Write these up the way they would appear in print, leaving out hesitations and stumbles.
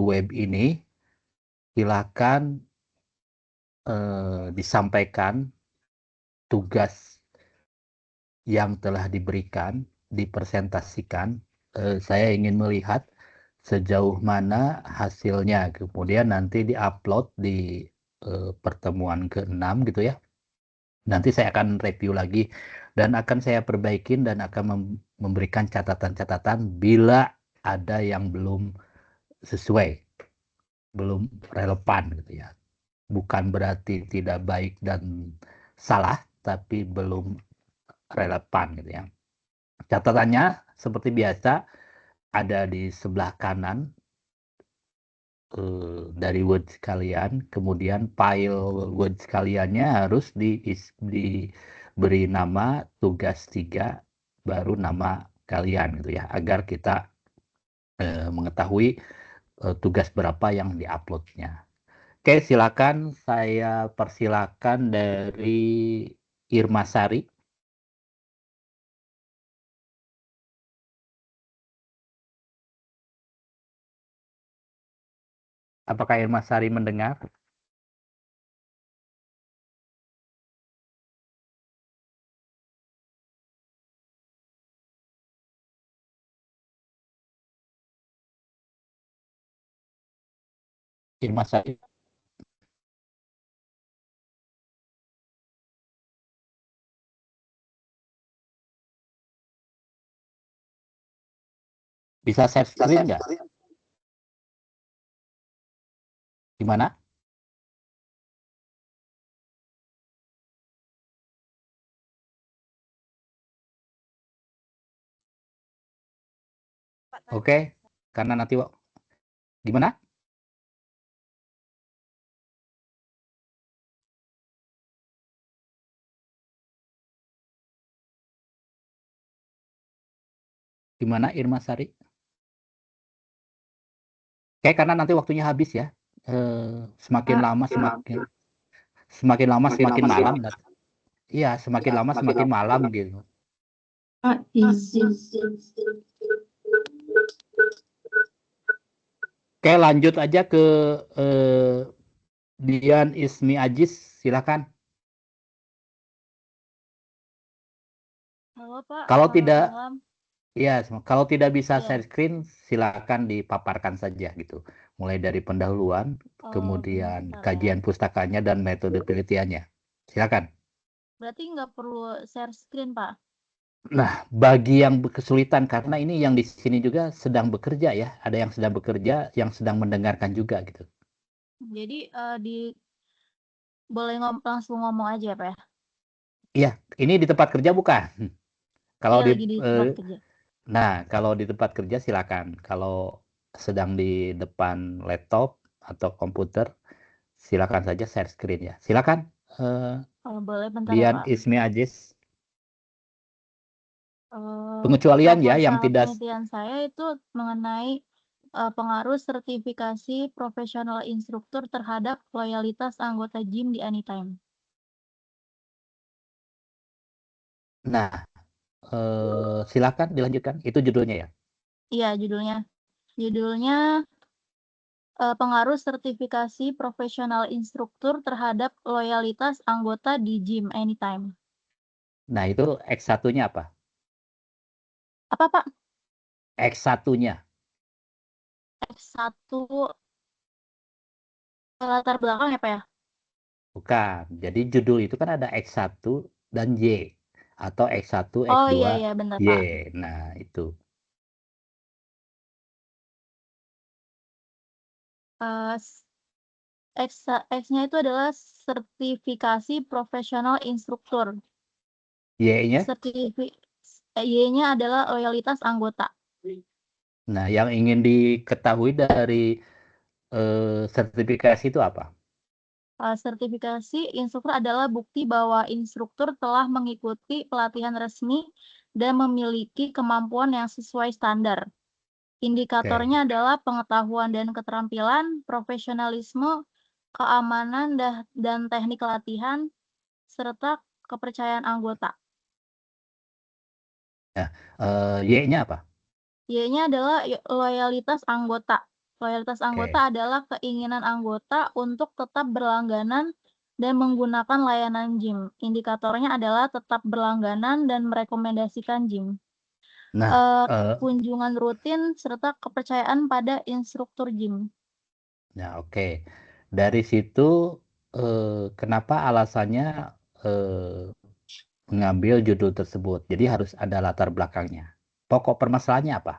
web ini, silakan disampaikan tugas yang telah diberikan, dipresentasikan. Saya ingin melihat sejauh mana hasilnya, kemudian nanti diupload di pertemuan ke-6 gitu ya. Nanti saya akan review lagi dan akan saya perbaikin dan akan memberikan catatan-catatan bila ada yang belum sesuai, belum relevan gitu ya. Bukan berarti tidak baik dan salah, tapi belum relevan gitu ya. Catatannya seperti biasa ada di sebelah kanan dari Word kalian, kemudian file Word kaliannya harus diberi nama tugas 3, baru nama kalian gitu ya, agar kita mengetahui tugas berapa yang diuploadnya. Oke, silakan, saya persilakan dari Irma Sari. Apakah Irma Sari mendengar? Irma Sari. Bisa share screen nggak? Gimana? Oke, karena nanti gimana? Gimana Irma Sari? Oke, karena nanti waktunya habis ya. Semakin lama semakin malam. Iya, semakin lama semakin malam gitu. Izin. Oke, lanjut aja ke Dian Ismi Ajis, silakan. Halo Pak, Kalau selamat tidak, malam. ya, kalau tidak bisa Iya. share screen, silakan dipaparkan saja gitu. Mulai dari pendahuluan, kemudian Bentar ya. kajian pustakanya dan metode penelitiannya. Silakan. Berarti nggak perlu share screen Pak? Nah, bagi yang kesulitan, karena ini yang di sini juga sedang bekerja ya, ada yang sedang bekerja, yang sedang mendengarkan juga gitu. Jadi boleh langsung ngomong aja ya Pak ya? Iya, ini di tempat kerja bukan? Kalau Iya di, lagi di tempat kerja. nah, kalau di tempat kerja silakan. Kalau sedang di depan laptop atau komputer, silakan saja share screen ya. Silakan, Kalau boleh bentar ya Dian Pak. Ismi Ajis. Eh, Pengecualian ya, yang proposal tidak. penelitian saya itu mengenai pengaruh sertifikasi profesional instruktur terhadap loyalitas anggota GYM di Anytime. Nah, silakan dilanjutkan. Itu judulnya ya. Iya, judulnya pengaruh sertifikasi profesional instruktur terhadap loyalitas anggota di GYM Anytime. Nah, itu X1-nya apa? Apa Pak? X1-nya. X1 latar belakang ya Pak ya? Bukan. Jadi judul itu kan ada X1 dan Y. Atau X1, Oh X2, iya benar Y. Pak. Nah, itu. Eh, X-nya itu adalah sertifikasi profesional instruktur. Y-nya. Y-nya adalah loyalitas anggota. Nah, yang ingin diketahui dari sertifikasi itu apa? Sertifikasi instruktur adalah bukti bahwa instruktur telah mengikuti pelatihan resmi dan memiliki kemampuan yang sesuai standar. Indikatornya Oke. adalah pengetahuan dan keterampilan, profesionalisme, keamanan, dan teknik latihan, serta kepercayaan anggota. Nah, Y-nya apa? Y-nya adalah loyalitas anggota. Loyalitas Oke. anggota adalah keinginan anggota untuk tetap berlangganan dan menggunakan layanan gym. Indikatornya adalah tetap berlangganan dan merekomendasikan gym. Nah, Kunjungan rutin serta kepercayaan pada instruktur gym. nah oke. Dari situ, kenapa alasannya mengambil judul tersebut? Jadi harus ada latar belakangnya. Pokok permasalahannya apa?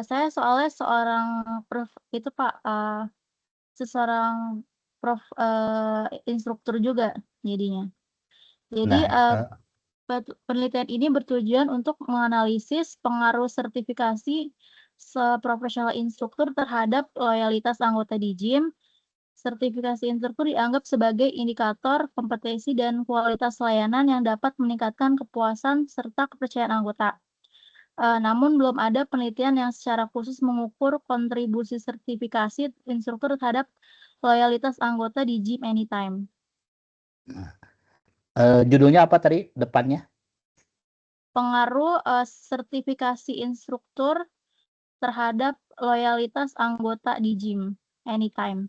Saya soalnya seorang itu Pak, seseorang instruktur juga jadinya. Jadi, Nah, penelitian ini bertujuan untuk menganalisis pengaruh sertifikasi profesional instruktur terhadap loyalitas anggota di gym. Sertifikasi instruktur dianggap sebagai indikator kompetensi dan kualitas layanan yang dapat meningkatkan kepuasan serta kepercayaan anggota. Namun belum ada penelitian yang secara khusus mengukur kontribusi sertifikasi instruktur terhadap loyalitas anggota di gym Anytime. judulnya apa tadi depannya? Pengaruh sertifikasi instruktur terhadap loyalitas anggota di gym Anytime.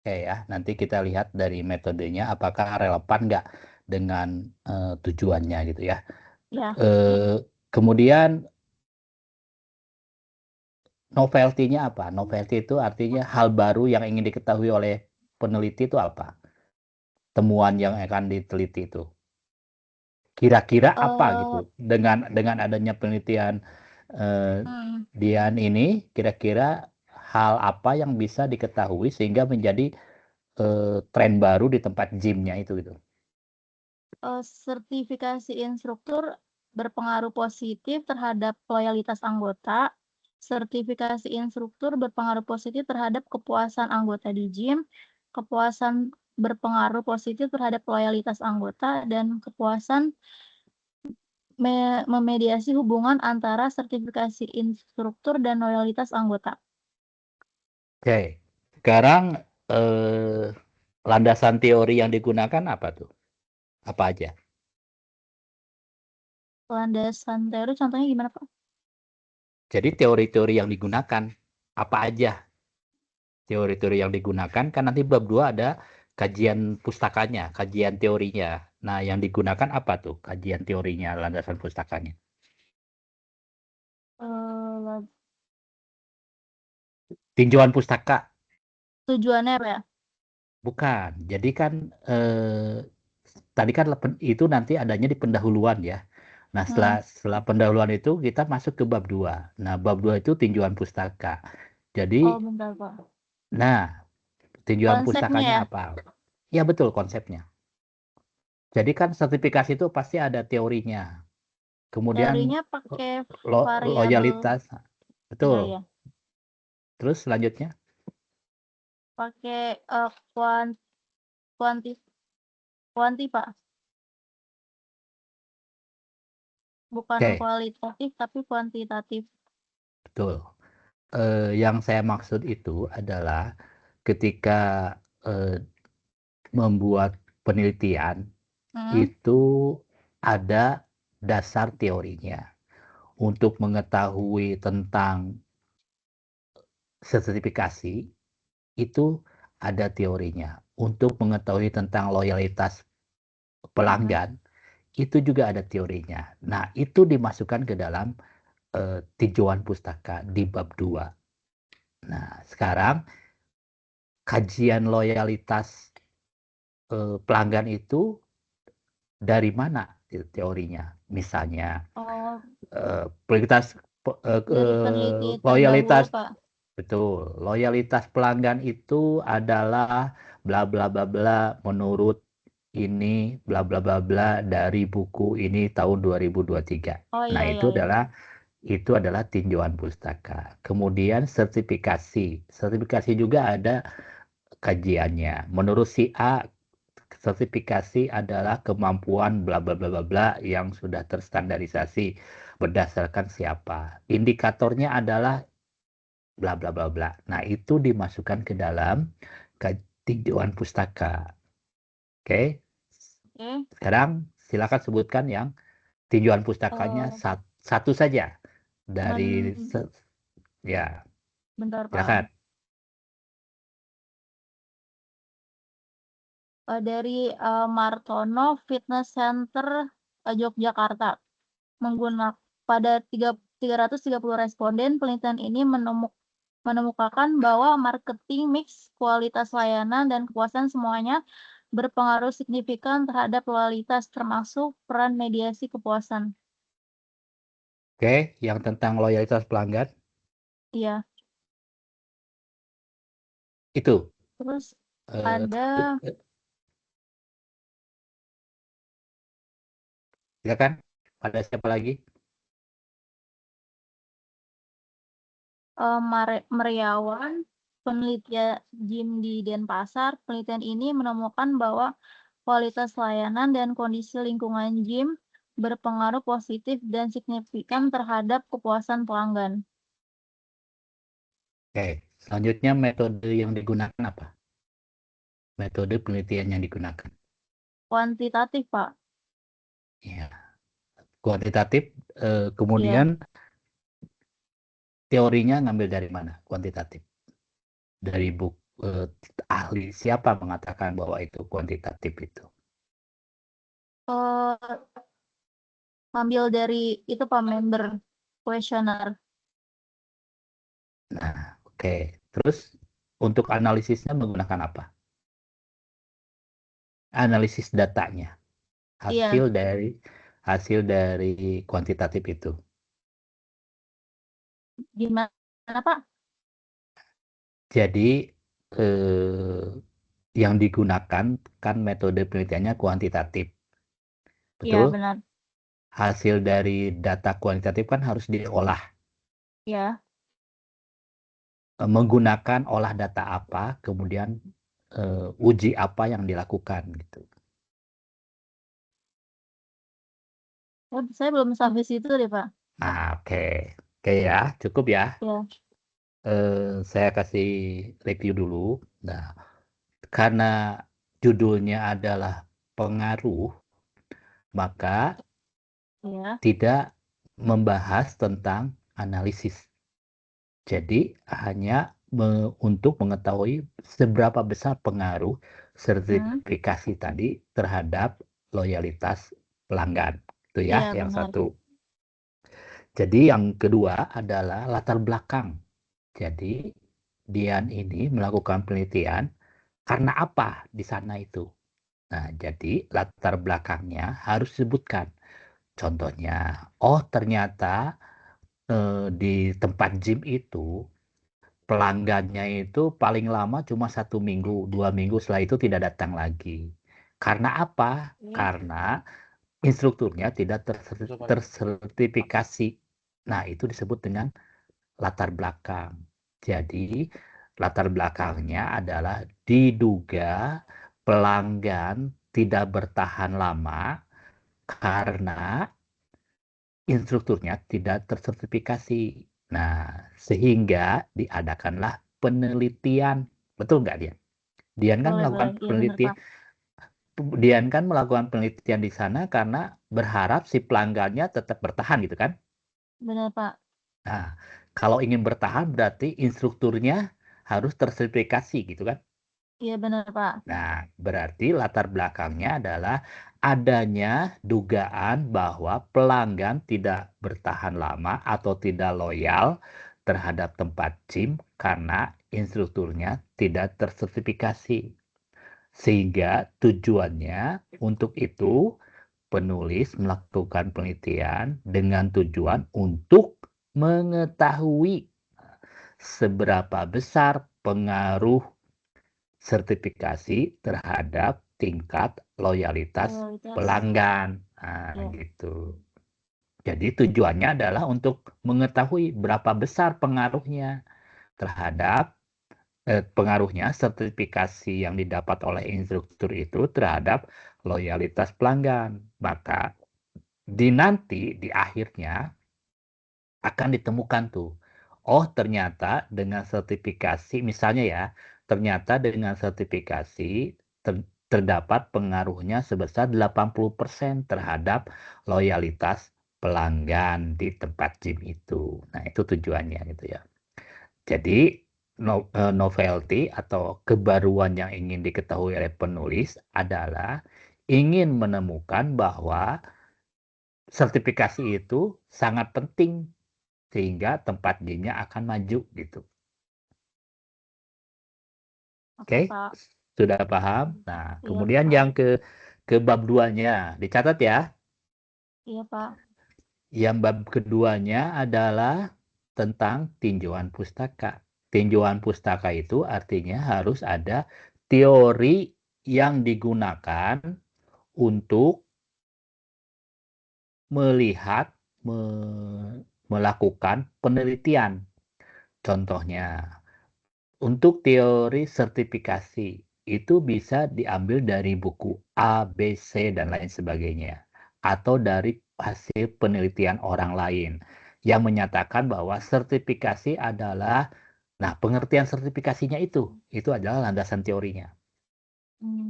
Oke ya, nanti kita lihat dari metodenya apakah relevan nggak dengan tujuannya gitu ya. Ya, Kemudian novelty-nya apa? Novelty itu artinya hal baru yang ingin diketahui oleh peneliti itu apa? Temuan yang akan diteliti itu. Kira-kira apa gitu? eh, Dengan adanya penelitian Dian ini, kira-kira hal apa yang bisa diketahui sehingga menjadi tren baru di tempat gymnya itu gitu. sertifikasi instruktur berpengaruh positif terhadap loyalitas anggota. Sertifikasi instruktur berpengaruh positif terhadap kepuasan anggota di gym. Kepuasan berpengaruh positif terhadap loyalitas anggota dan kepuasan memediasi hubungan antara sertifikasi instruktur dan loyalitas anggota. Oke, sekarang landasan teori yang digunakan apa tuh? Apa aja? Landasan teori contohnya gimana, Pak? Jadi teori-teori yang digunakan apa aja? Teori-teori yang digunakan kan nanti bab 2 ada kajian pustakanya, kajian teorinya. Nah, yang digunakan apa tuh kajian teorinya, landasan pustakanya? Eh, Tinjauan pustaka. tujuannya apa ya? Bukan. Jadi kan tadi kan itu nanti adanya di pendahuluan ya. Nah, setelah pendahuluan itu kita masuk ke bab 2. Nah, bab 2 itu tinjauan pustaka. Jadi, Oh, bentar, Pak. nah, tinjauan Konsepnya pustakanya ya? apa? Ya betul konsepnya. Jadi kan sertifikasi itu pasti ada teorinya. Kemudian Teorinya pakai variabel. loyalitas. Iya, Betul. iya. Terus selanjutnya? Pakai kuanti, Pak. Bukan Oke, kualitatif, tapi kuantitatif. betul. Yang saya maksud itu adalah ketika membuat penelitian Hmm, itu ada dasar teorinya. Untuk mengetahui tentang sertifikasi itu ada teorinya. Untuk mengetahui tentang loyalitas hmm. pelanggan itu juga ada teorinya. Nah, itu dimasukkan ke dalam tinjauan pustaka di bab 2. Nah, sekarang kajian loyalitas pelanggan itu dari mana teorinya? Misalnya Oh, loyalitas dari peneliti terdahulu, loyalitas Pak. betul. Loyalitas pelanggan itu adalah bla bla bla bla menurut ini bla bla bla bla dari buku ini tahun 2023. Oh, Nah, iya, iya, iya. itu adalah tinjauan pustaka. Kemudian sertifikasi. Sertifikasi juga ada kajiannya. Menurut si A, sertifikasi adalah kemampuan bla bla bla bla bla yang sudah terstandarisasi berdasarkan siapa. Indikatornya adalah bla bla bla bla. Nah, itu dimasukkan ke dalam tinjauan pustaka. Oke. Oke. Sekarang silakan sebutkan yang tinjauan pustakanya Eh, satu saja dari men- ya. Bentar, Pak. Silakan. Dari Martono Fitness Center Yogyakarta. Pada 330 responden, penelitian ini menemukakan bahwa marketing mix, kualitas layanan, dan kepuasan semuanya berpengaruh signifikan terhadap loyalitas, termasuk peran mediasi kepuasan. Oke, yang tentang loyalitas pelanggan Iya. itu. Terus eh, ada eh, Silakan. Ada siapa lagi? Meriawan, penelitian gym di Denpasar. Penelitian ini menemukan bahwa kualitas layanan dan kondisi lingkungan gym berpengaruh positif dan signifikan terhadap kepuasan pelanggan. Oke, selanjutnya metode yang digunakan apa? Metode penelitian yang digunakan. Kuantitatif, Pak. Ya, kuantitatif. Iya, Kemudian teorinya ngambil dari mana? Kuantitatif. Dari buku ahli siapa mengatakan bahwa itu kuantitatif itu? eh, ambil dari itu Pak, member questionnaire. Nah, oke. Terus untuk analisisnya menggunakan apa? Analisis datanya, Iya, hasil dari kuantitatif itu. gimana Pak? Jadi yang digunakan kan metode penelitiannya kuantitatif, Iya, betul? benar. Hasil dari data kuantitatif kan harus diolah. Iya. Menggunakan olah data apa, kemudian uji apa yang dilakukan gitu. Oh, saya belum sampai situ deh, Pak. Nah, oke. Oke ya, cukup ya. Ya. Saya kasih review dulu. Nah, karena judulnya adalah pengaruh, maka Iya. tidak membahas tentang analisis. Jadi hanya untuk mengetahui seberapa besar pengaruh Hmm. sertifikasi tadi terhadap loyalitas pelanggan. Itu Iya, ya yang benar. satu. Jadi yang kedua adalah latar belakang. Jadi Dian ini melakukan penelitian karena apa di sana itu. Nah, jadi latar belakangnya harus disebutkan. Contohnya, oh ternyata di tempat gym itu pelanggannya itu paling lama cuma 1 minggu, 2 minggu setelah itu tidak datang lagi. Karena apa? Oke. Karena instrukturnya tidak tersertifikasi. Nah, itu disebut dengan latar belakang. Jadi, latar belakangnya adalah diduga pelanggan tidak bertahan lama karena instrukturnya tidak tersertifikasi. Nah, sehingga diadakanlah penelitian. Betul nggak, Dian? Dian kan Boleh, melakukan boleh. Iya, benar, penelitian, Pak. Dian kan melakukan penelitian di sana karena berharap si pelanggannya tetap bertahan gitu kan? Benar, Pak. Nah, kalau ingin bertahan berarti instrukturnya harus tersertifikasi gitu kan? Iya, benar, Pak. Nah, berarti latar belakangnya adalah adanya dugaan bahwa pelanggan tidak bertahan lama atau tidak loyal terhadap tempat gym karena instrukturnya tidak tersertifikasi. Sehingga tujuannya untuk itu penulis melakukan penelitian dengan tujuan untuk mengetahui seberapa besar pengaruh sertifikasi terhadap tingkat loyalitas Loyalitas. pelanggan. Nah, Ya. gitu. Jadi tujuannya adalah untuk mengetahui berapa besar pengaruhnya sertifikasi yang didapat oleh instruktur itu terhadap loyalitas pelanggan. Maka nanti di akhirnya akan ditemukan tuh. Oh, ternyata dengan sertifikasi, misalnya ya, ternyata dengan sertifikasi terdapat pengaruhnya sebesar 80% terhadap loyalitas pelanggan di tempat gym itu. Nah, itu tujuannya gitu ya. Jadi novelty atau kebaruan yang ingin diketahui oleh penulis adalah ingin menemukan bahwa sertifikasi itu sangat penting sehingga tempat gamenya akan maju gitu. Oke, Oke, Pak. sudah paham? Nah, Iya, kemudian Pak. yang ke bab 2-nya, dicatat ya. Iya, Pak. Yang bab keduanya adalah tentang tinjauan pustaka. Tinjauan pustaka itu artinya harus ada teori yang digunakan untuk melihat, melakukan penelitian. Contohnya, untuk teori sertifikasi itu bisa diambil dari buku A, B, C, dan lain sebagainya. Atau dari hasil penelitian orang lain yang menyatakan bahwa sertifikasi adalah, nah pengertian sertifikasinya itu adalah landasan teorinya.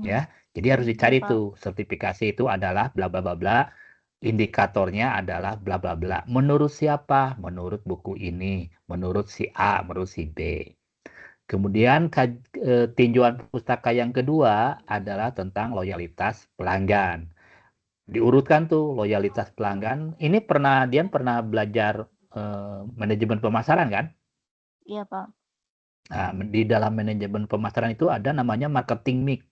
Ya, jadi harus Iya, dicari Pak. tuh sertifikasi itu adalah bla bla bla bla, indikatornya adalah bla bla bla. Menurut siapa? Menurut buku ini, menurut si A, menurut si B. Kemudian tinjauan pustaka yang kedua adalah tentang loyalitas pelanggan. Diurutkan tuh loyalitas pelanggan. Ini Dian pernah belajar manajemen pemasaran kan? Iya, Pak. Nah, di dalam manajemen pemasaran itu ada namanya marketing mix.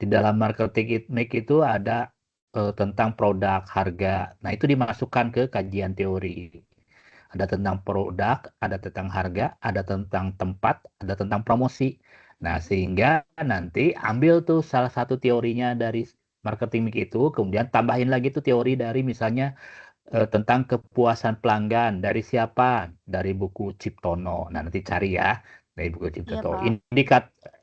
Di dalam marketing mix itu ada tentang produk, harga. Nah, itu dimasukkan ke kajian teori. Ada tentang produk, ada tentang harga, ada tentang tempat, ada tentang promosi. Nah, sehingga nanti ambil tuh salah satu teorinya dari marketing mix itu, kemudian tambahin lagi tuh teori dari misalnya tentang kepuasan pelanggan. Dari siapa? Dari buku Ciptono. Nah, nanti cari ya dari buku Iya, Ciptono. Pak.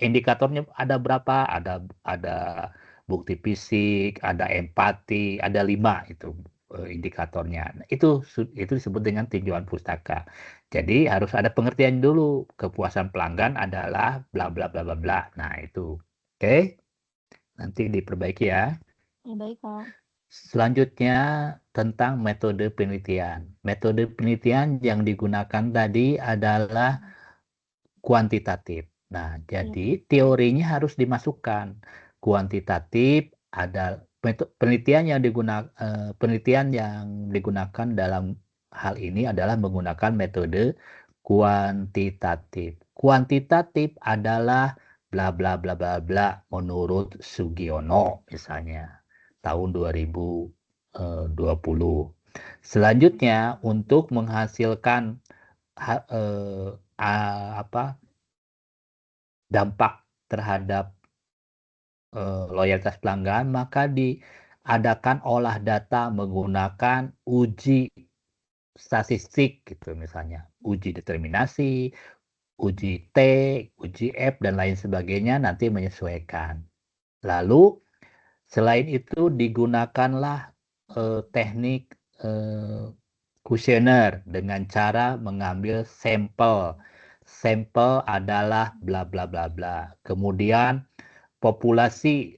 Indikatornya ada berapa? Ada bukti fisik, ada empati, ada 5 itu indikatornya. Nah, itu disebut dengan tinjauan pustaka. Jadi harus ada pengertian dulu. Kepuasan pelanggan adalah bla bla bla bla bla. Nah, itu. Oke. Nanti diperbaiki ya. Iya, baik, Pak. Selanjutnya tentang metode penelitian. Metode penelitian yang digunakan tadi adalah kuantitatif. Nah, Iya, jadi teorinya harus dimasukkan. Kuantitatif ada penelitian yang digunakan dalam hal ini adalah menggunakan metode kuantitatif. Kuantitatif adalah bla bla bla bla bla menurut Sugiono misalnya tahun 2020. Selanjutnya untuk menghasilkan dampak terhadap loyalitas pelanggan, maka diadakan olah data menggunakan uji statistik gitu misalnya, uji determinasi, uji T, uji F dan lain sebagainya nanti menyesuaikan. Lalu selain itu digunakanlah teknik kuesioner dengan cara mengambil sampel. Sampel adalah bla bla bla bla. Kemudian populasi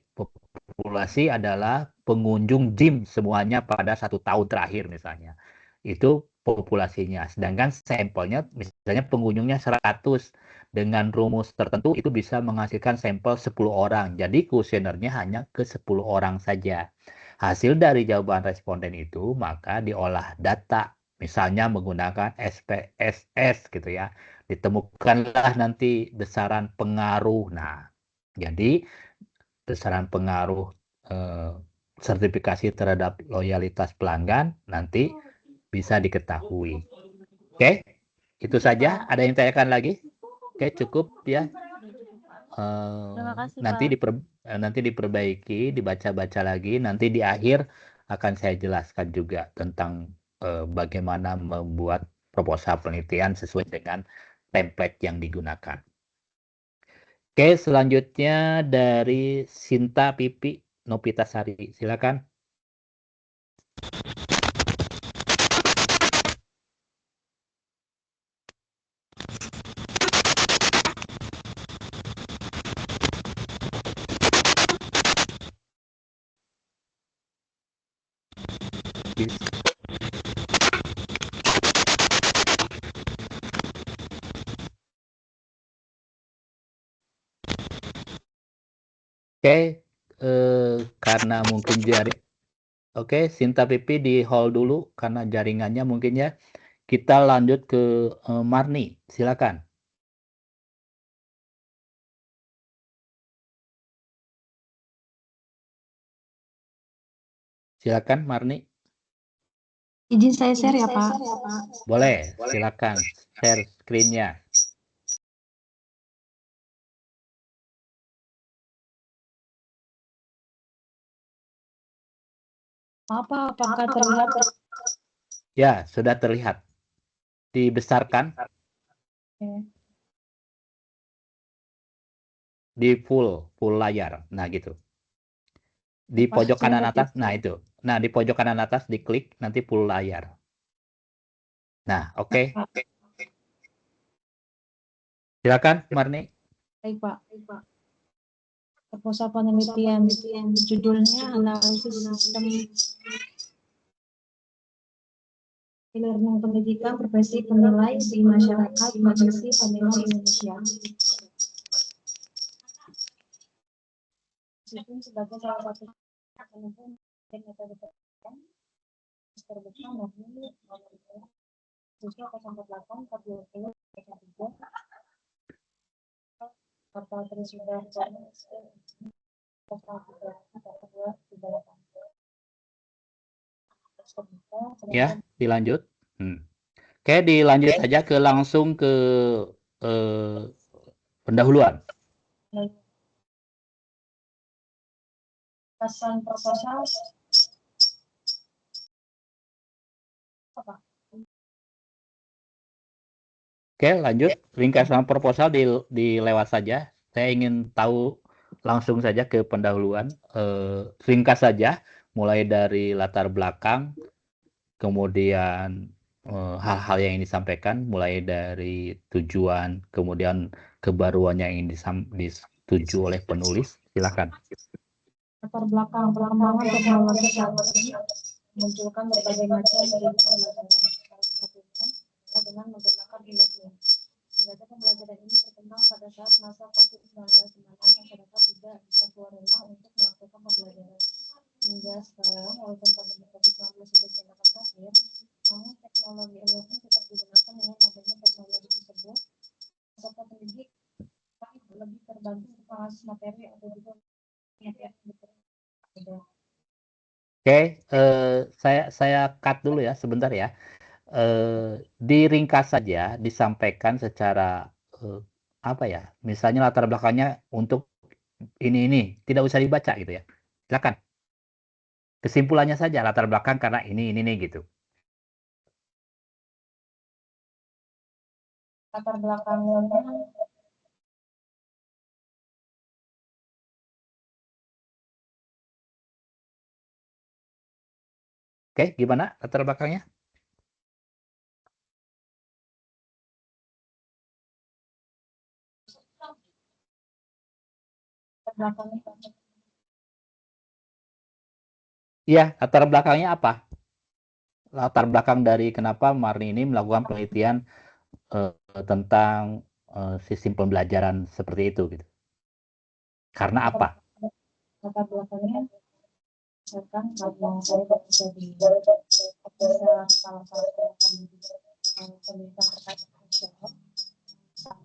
adalah pengunjung gym semuanya pada 1 tahun terakhir misalnya. Itu populasinya. Sedangkan sampelnya misalnya pengunjungnya 100 dengan rumus tertentu itu bisa menghasilkan sampel 10 orang. Jadi kuesionernya hanya ke 10 orang saja. Hasil dari jawaban responden itu maka diolah data. Misalnya menggunakan SPSS gitu ya. Ditemukanlah nanti besaran pengaruh. Nah, jadi besaran pengaruh eh, sertifikasi terhadap loyalitas pelanggan nanti bisa diketahui. Oke, itu oke, saja. Pak. Ada yang tanyakan lagi? Oke, cukup ya. Terima kasih, Nanti Pak. nanti diperbaiki, dibaca-baca lagi. Nanti di akhir akan saya jelaskan juga tentang bagaimana membuat proposal penelitian sesuai dengan template yang digunakan. Oke, selanjutnya dari Sinta Pipi Nopitasari. Silakan. Oke, karena mungkin Oke, Sinta Pipi di hold dulu karena jaringannya mungkin ya. Kita lanjut ke Marni, silakan. Silakan Marni. Izin saya share ya Pak. Boleh, silakan share screen-nya. Apakah terlihat? Ya, sudah terlihat. Dibesarkan. Oke. Di full layar. Nah, gitu. Di pojok kanan atas, nah itu. Nah, di pojok kanan atas diklik, nanti full layar. Nah, oke. Silakan, Marni. Baik Pak. Proposal penelitian judulnya analisis sistem e-learning pendidikan berbasis penilai di masyarakat Majelis Penilai Indonesia. Sistem sebagai salah satu penemuan metode penelitian terbuka dari khususnya 08 40 kapal terus sudah Ya, dilanjut. Oke, dilanjut aja langsung ke pendahuluan. Pesan proposal apa? Oke, lanjut. Ringkasan proposal dilewat saja. Saya ingin tahu langsung saja ke pendahuluan. Ringkas saja, mulai dari latar belakang, kemudian hal-hal yang ingin disampaikan, mulai dari tujuan, kemudian kebaruan yang ingin disetujui oleh penulis. Silakan. Latar belakang perkembangan teknologi saat ini memunculkan berbagai macam pendidikan pembelajaran. Salah satunya adalah dengan menggunakan e-learning. Metode pembelajaran ini berkembang pada saat masa COVID-19 di mana masyarakat tidak bisa keluar rumah untuk melakukan pembelajaran. Hingga sekarang, walaupun pandemi COVID-19 sudah dinyatakan berakhir, namun teknologi e-learning tetap digunakan. Dengan adanya teknologi tersebut, peserta pendidik lebih terbantu untuk mengakses materi atau juga Oke, saya cut dulu ya sebentar ya. Diringkas saja, disampaikan secara apa ya? Misalnya latar belakangnya untuk ini tidak usah dibaca gitu ya. Silakan. Kesimpulannya saja latar belakang karena ini gitu. Latar belakangnya Oke, gimana latar belakangnya? Iya, latar belakangnya apa? Latar belakang dari kenapa Marni ini melakukan penelitian tentang sistem pembelajaran seperti itu gitu. Karena apa? latar belakangnya misalkan karena saya bekerja di salah satu pendidikan terkait nasional, sama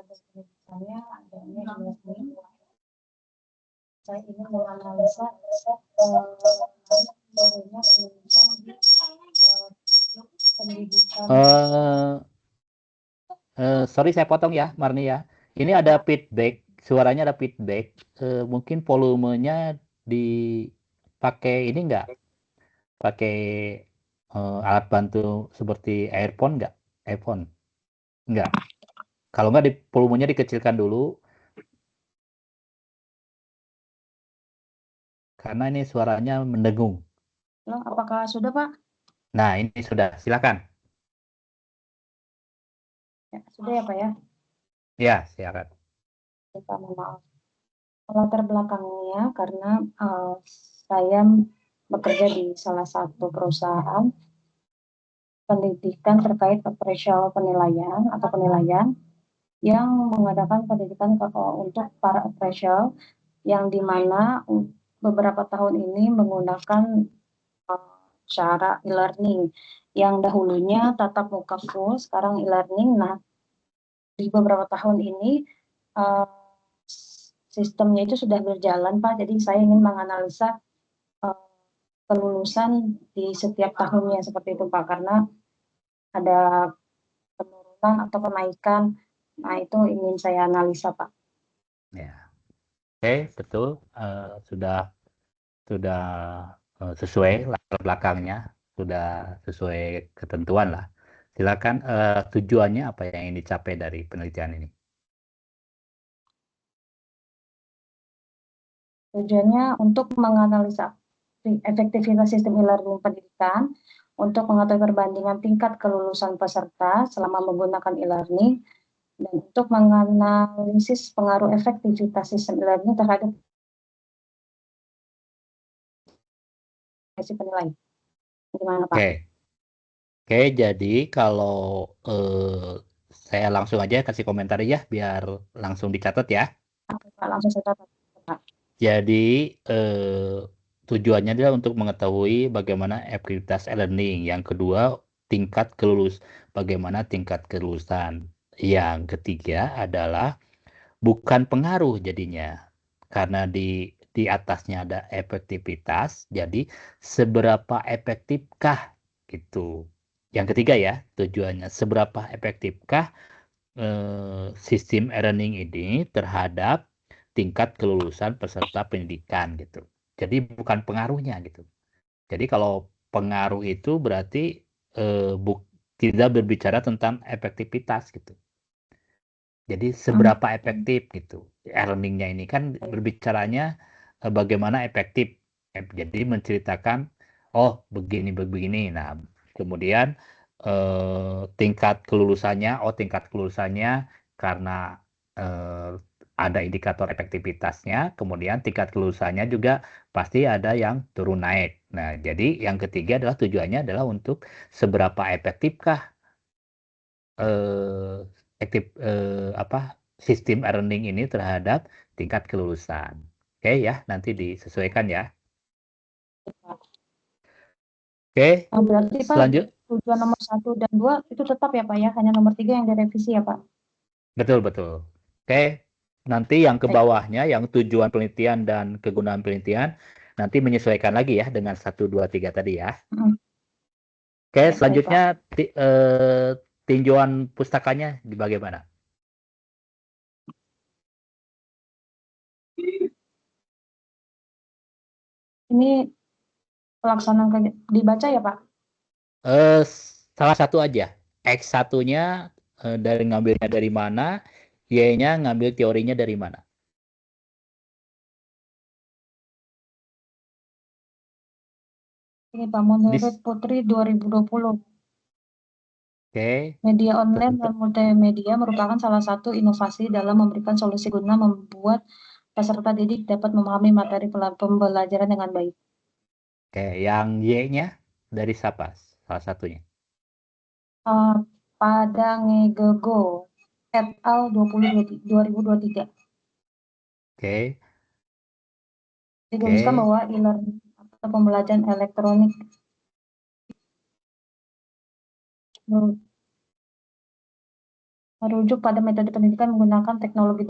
pendidikannya adanya e-learning. Saya ingin menganalisa barunya pendidikan di pendidikan. Sorry saya potong ya, Marni ya. Ini ada feedback, suaranya ada feedback. Mungkin volumenya dipakai ini enggak? Pakai alat bantu seperti earphone enggak? iPhone? Enggak. Kalau enggak, volumenya dikecilkan dulu. Karena ini suaranya mendengung. Apakah sudah, Pak? Nah, ini sudah. Silakan. Ya, sudah ya, Pak ya? Ya, silakan. Kita maaf. Latar belakangnya karena saya bekerja di salah satu perusahaan pendidikan terkait operasional penilaian yang mengadakan pendidikan untuk para operasional yang dimana beberapa tahun ini menggunakan cara e-learning yang dahulunya tatap muka full, sekarang e-learning. Nah, di beberapa tahun ini sistemnya itu sudah berjalan, Pak. Jadi saya ingin menganalisa kelulusan di setiap tahunnya seperti itu, Pak, karena ada penurunan atau kenaikan. Nah, itu ingin saya analisa, Pak. Ya, oke, betul. Sudah sesuai latar belakangnya, sudah sesuai ketentuan lah. Silakan, tujuannya apa yang ingin dicapai dari penelitian ini? Tujuannya untuk menganalisa efektivitas sistem e-learning pendidikan, untuk mengetahui perbandingan tingkat kelulusan peserta selama menggunakan e-learning, dan untuk menganalisis pengaruh efektivitas sistem e-learning terhadap penilaian. Gimana, Pak? Oke, jadi kalau saya langsung aja kasih komentar ya, biar langsung dicatat ya. Pak, langsung saya catat, Pak. Jadi tujuannya adalah untuk mengetahui bagaimana efektivitas e-learning. Yang kedua, bagaimana tingkat kelulusan. Yang ketiga adalah bukan pengaruh jadinya, karena di atasnya ada efektivitas, jadi seberapa efektifkah gitu. Yang ketiga ya, tujuannya seberapa efektifkah sistem e-learning ini terhadap tingkat kelulusan peserta pendidikan gitu. Jadi bukan pengaruhnya gitu. Jadi kalau pengaruh itu berarti tidak berbicara tentang efektivitas gitu. Jadi seberapa efektif gitu. E-learningnya ini kan berbicaranya bagaimana efektif. Jadi menceritakan, oh begini. Nah, kemudian tingkat kelulusannya karena ada indikator efektivitasnya, kemudian tingkat kelulusannya juga pasti ada yang turun naik. Nah, jadi yang ketiga adalah tujuannya adalah untuk seberapa efektifkah sistem e-learning ini terhadap tingkat kelulusan. Oke ya, nanti disesuaikan ya. Oke, Berarti, Pak, selanjut. tujuan nomor 1 dan 2 itu tetap ya, Pak, ya? Hanya nomor 3 yang direvisi ya, Pak? Betul. Oke, nanti yang ke bawahnya, yang tujuan penelitian dan kegunaan penelitian, nanti menyesuaikan lagi ya dengan 1, 2, 3 tadi ya. Oke, Ya, selanjutnya tinjauan pustakanya di bagaimana? Ini pelaksanaan dibaca ya, Pak? Salah satu aja. X1-nya ngambilnya dari mana, Y-nya ngambil teorinya dari mana. Ini Pak, menurut Putri 2020. Oke. Media online dan multimedia merupakan salah satu inovasi dalam memberikan solusi guna membuat peserta didik dapat memahami materi pembelajaran dengan baik. Oke, yang Y-nya dari siapa? Salah satunya. Padangegego et al. 2023. Oke. Dituliskan bahwa e-learning atau pembelajaran elektronik merujuk pada metode pendidikan menggunakan teknologi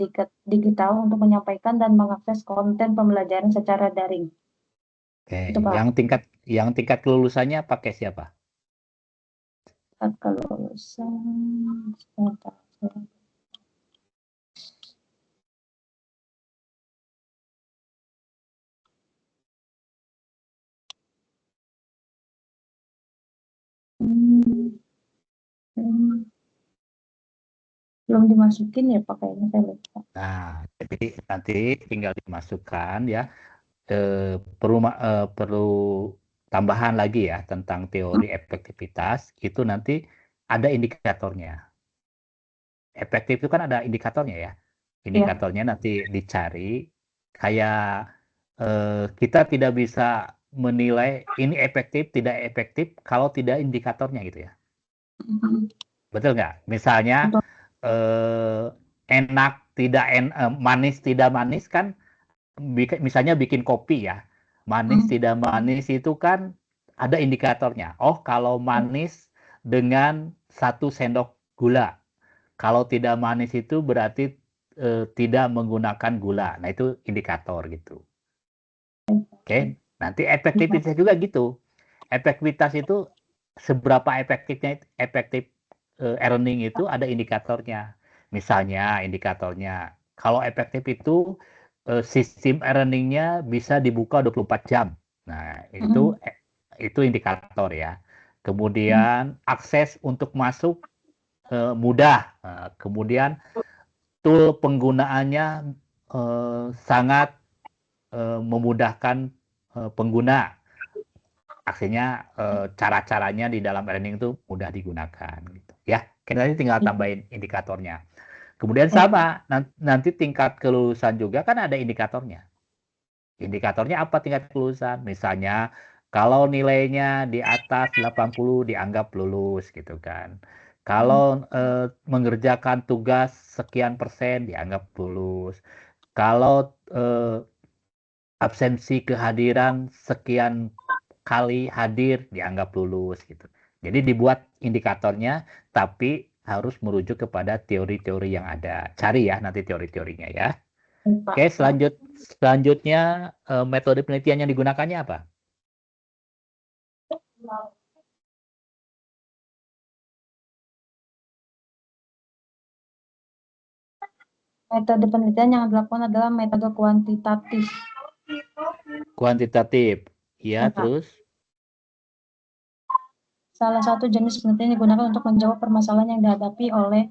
digital untuk menyampaikan dan mengakses konten pembelajaran secara daring. Oke, Itu, Pak. yang tingkat kelulusannya pakai siapa? Kelulusan sebentar. Belum dimasukin ya, Pak, kayaknya saya lupa. Nah, jadi nanti tinggal dimasukkan ya. Perlu tambahan lagi ya tentang teori efektivitas. Itu nanti ada indikatornya. Efektif itu kan ada indikatornya ya. Indikatornya nanti dicari. Kayak kita tidak bisa menilai ini efektif, tidak efektif kalau tidak indikatornya gitu ya. Betul nggak? Misalnya enak, manis, tidak manis kan misalnya bikin kopi ya, manis tidak manis itu kan ada indikatornya. Oh, kalau manis dengan 1 sendok gula. Kalau tidak manis itu berarti tidak menggunakan gula. Nah, itu indikator gitu. Oke, nanti efektivitas juga gitu. Efektivitas itu seberapa efektif earning itu ada indikatornya. Misalnya indikatornya, kalau efektif itu sistem earningnya bisa dibuka 24 jam. Nah, itu indikator ya. Kemudian akses untuk masuk mudah. Kemudian tool penggunaannya sangat memudahkan pengguna. Aksinya cara-caranya di dalam earning itu mudah digunakan gitu ya. Kita tinggal tambahin indikatornya. Kemudian sama nanti tingkat kelulusan juga kan ada indikatornya. Indikatornya apa tingkat kelulusan? Misalnya kalau nilainya di atas 80 dianggap lulus gitu kan. Kalau mengerjakan tugas sekian persen dianggap lulus. Kalau absensi kehadiran sekian kali hadir dianggap lulus gitu. Jadi dibuat indikatornya, tapi harus merujuk kepada teori-teori yang ada. Cari ya nanti teori-teorinya ya. Oke, selanjutnya metode penelitian yang digunakannya apa? Metode penelitian yang dilakukan adalah metode kuantitatif. Kuantitatif, ya, terus? Salah satu jenis penelitian digunakan untuk menjawab permasalahan yang dihadapi oleh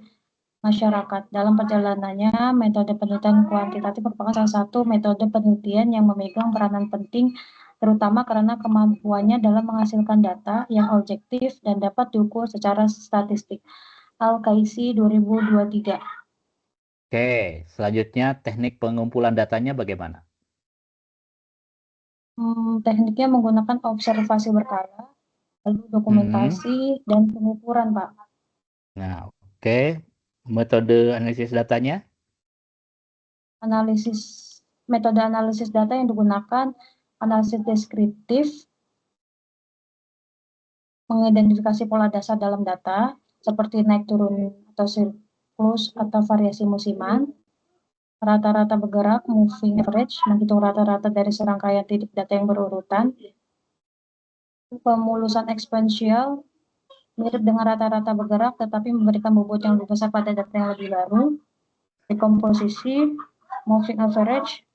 masyarakat. Dalam perjalanannya, metode penelitian kuantitatif merupakan salah satu metode penelitian yang memegang peranan penting, terutama karena kemampuannya dalam menghasilkan data yang objektif dan dapat diukur secara statistik. Al-Kaisi 2023. Oke, selanjutnya teknik pengumpulan datanya bagaimana? Tekniknya menggunakan observasi berkala, lalu dokumentasi, dan pengukuran, Pak. Nah, oke. Metode analisis datanya? Metode analisis data yang digunakan analisis deskriptif, mengidentifikasi pola dasar dalam data, seperti naik turun atau siklus atau variasi musiman, rata-rata bergerak, moving average, menghitung rata-rata dari serangkaian titik data yang berurutan, pemulusan eksponensial, mirip dengan rata-rata bergerak, tetapi memberikan bobot yang lebih besar pada data yang lebih baru, dekomposisi, moving average,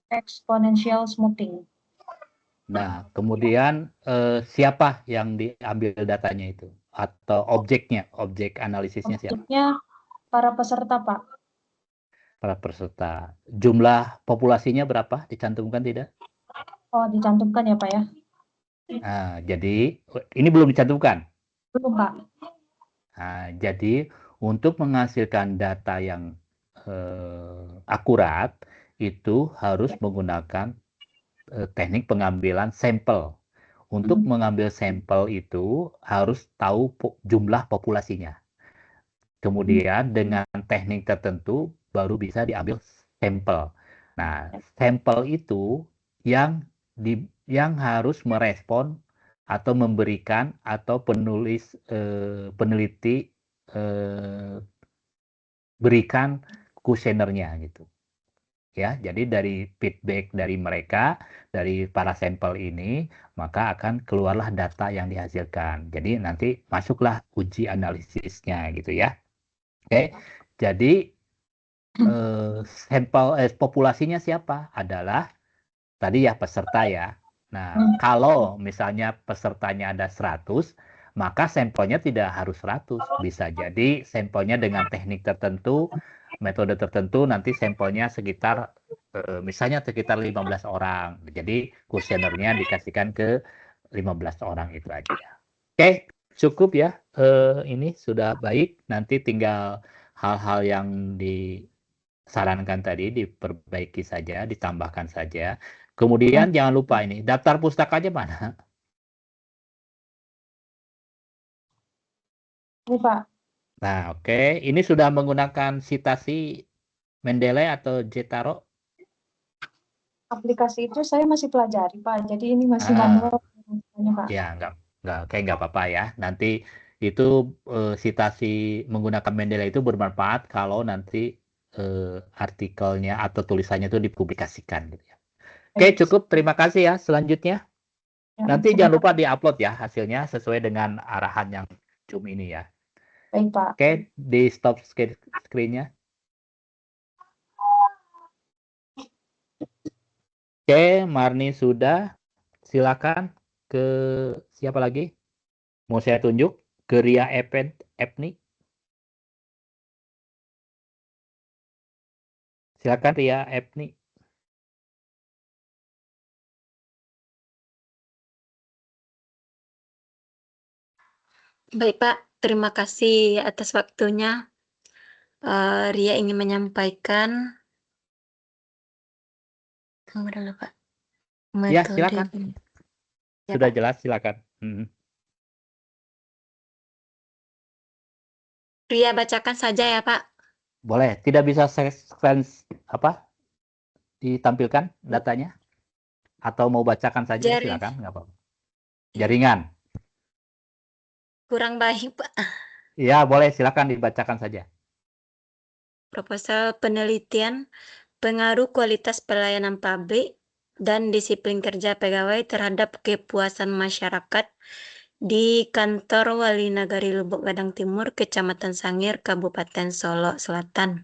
exponential smoothing. Nah, kemudian siapa yang diambil datanya itu? Atau objeknya, objek analisisnya siapa? Objeknya para peserta, Pak. Para peserta. Jumlah populasinya berapa? Dicantumkan tidak? Oh, dicantumkan ya, Pak ya? Nah, jadi ini belum dicantumkan. Belum, Pak. Nah, jadi untuk menghasilkan data yang akurat itu harus menggunakan teknik pengambilan sampel. Untuk mengambil sampel itu harus tahu jumlah populasinya. Kemudian dengan teknik tertentu baru bisa diambil sampel. Nah, sampel itu yang harus merespon atau memberikan atau peneliti berikan kuesionernya gitu. Ya, jadi dari feedback dari mereka, dari para sampel ini, maka akan keluarlah data yang dihasilkan. Jadi nanti masuklah uji analisisnya gitu ya. Oke, jadi populasinya siapa? Adalah tadi ya peserta ya. Nah, kalau misalnya pesertanya ada 100, maka sampelnya tidak harus 100. Bisa jadi sampelnya dengan teknik tertentu, metode tertentu, nanti sampelnya sekitar, misalnya sekitar 15 orang. Jadi kuesionernya dikasihkan ke 15 orang itu aja. Oke, cukup ya. Ini sudah baik. Nanti tinggal hal-hal yang disarankan tadi diperbaiki saja, ditambahkan saja. Kemudian jangan lupa ini, daftar pustakanya mana? Ini, Pak. Nah, oke. Ini sudah menggunakan citasi Mendeley atau Jetaro? Aplikasi itu saya masih pelajari, Pak. Jadi ini masih Ah, manual, Pak. ya nggak apa-apa ya. Nanti itu citasi menggunakan Mendeley itu bermanfaat kalau nanti artikelnya atau tulisannya itu dipublikasikan gitu ya. Oke, Baik. cukup. Terima kasih ya. Selanjutnya, Ya, nanti terima jangan lupa kasih. diupload ya hasilnya sesuai dengan arahan yang Zoom ini ya. Baik, Pak. Oke, di stop screen-nya. Oke, Marni sudah. Silakan ke siapa lagi? Mau saya tunjuk ke Ria Epni. Silakan Ria Epni. Baik Pak, terima kasih atas waktunya. Ria ingin menyampaikan, tunggu dulu Pak, Ya, metode. silakan. Ya, Sudah Pak. jelas, silakan. Ria bacakan saja ya Pak. Boleh. Tidak bisa sequence apa ditampilkan datanya? Atau mau bacakan saja, Jaring silakan, nggak apa-apa. Jaringan. kurang baik Pak. Ya, boleh, silakan dibacakan saja. Proposal penelitian pengaruh kualitas pelayanan publik dan disiplin kerja pegawai terhadap kepuasan masyarakat di kantor Wali Nagari Lubuk Gadang Timur, Kecamatan Sangir, Kabupaten Solo Selatan.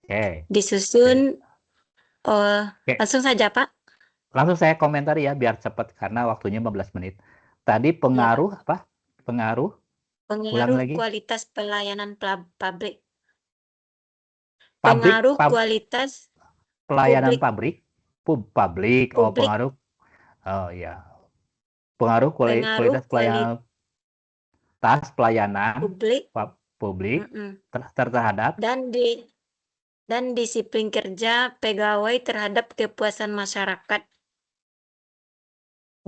Oke. Disusun, Oke. langsung saja Pak. Langsung saya komentar ya, biar cepat karena waktunya 15 menit. Tadi pengaruh apa? Pengaruh? Ulang Pengaruh lagi. kualitas pelayanan publik. Pabrik, Pengaruh kualitas pelayanan publik. publik. Oh, Publik. pengaruh. Oh ya. Pengaruh kualitas pelayanan publik publik terhadap dan disiplin kerja pegawai terhadap kepuasan masyarakat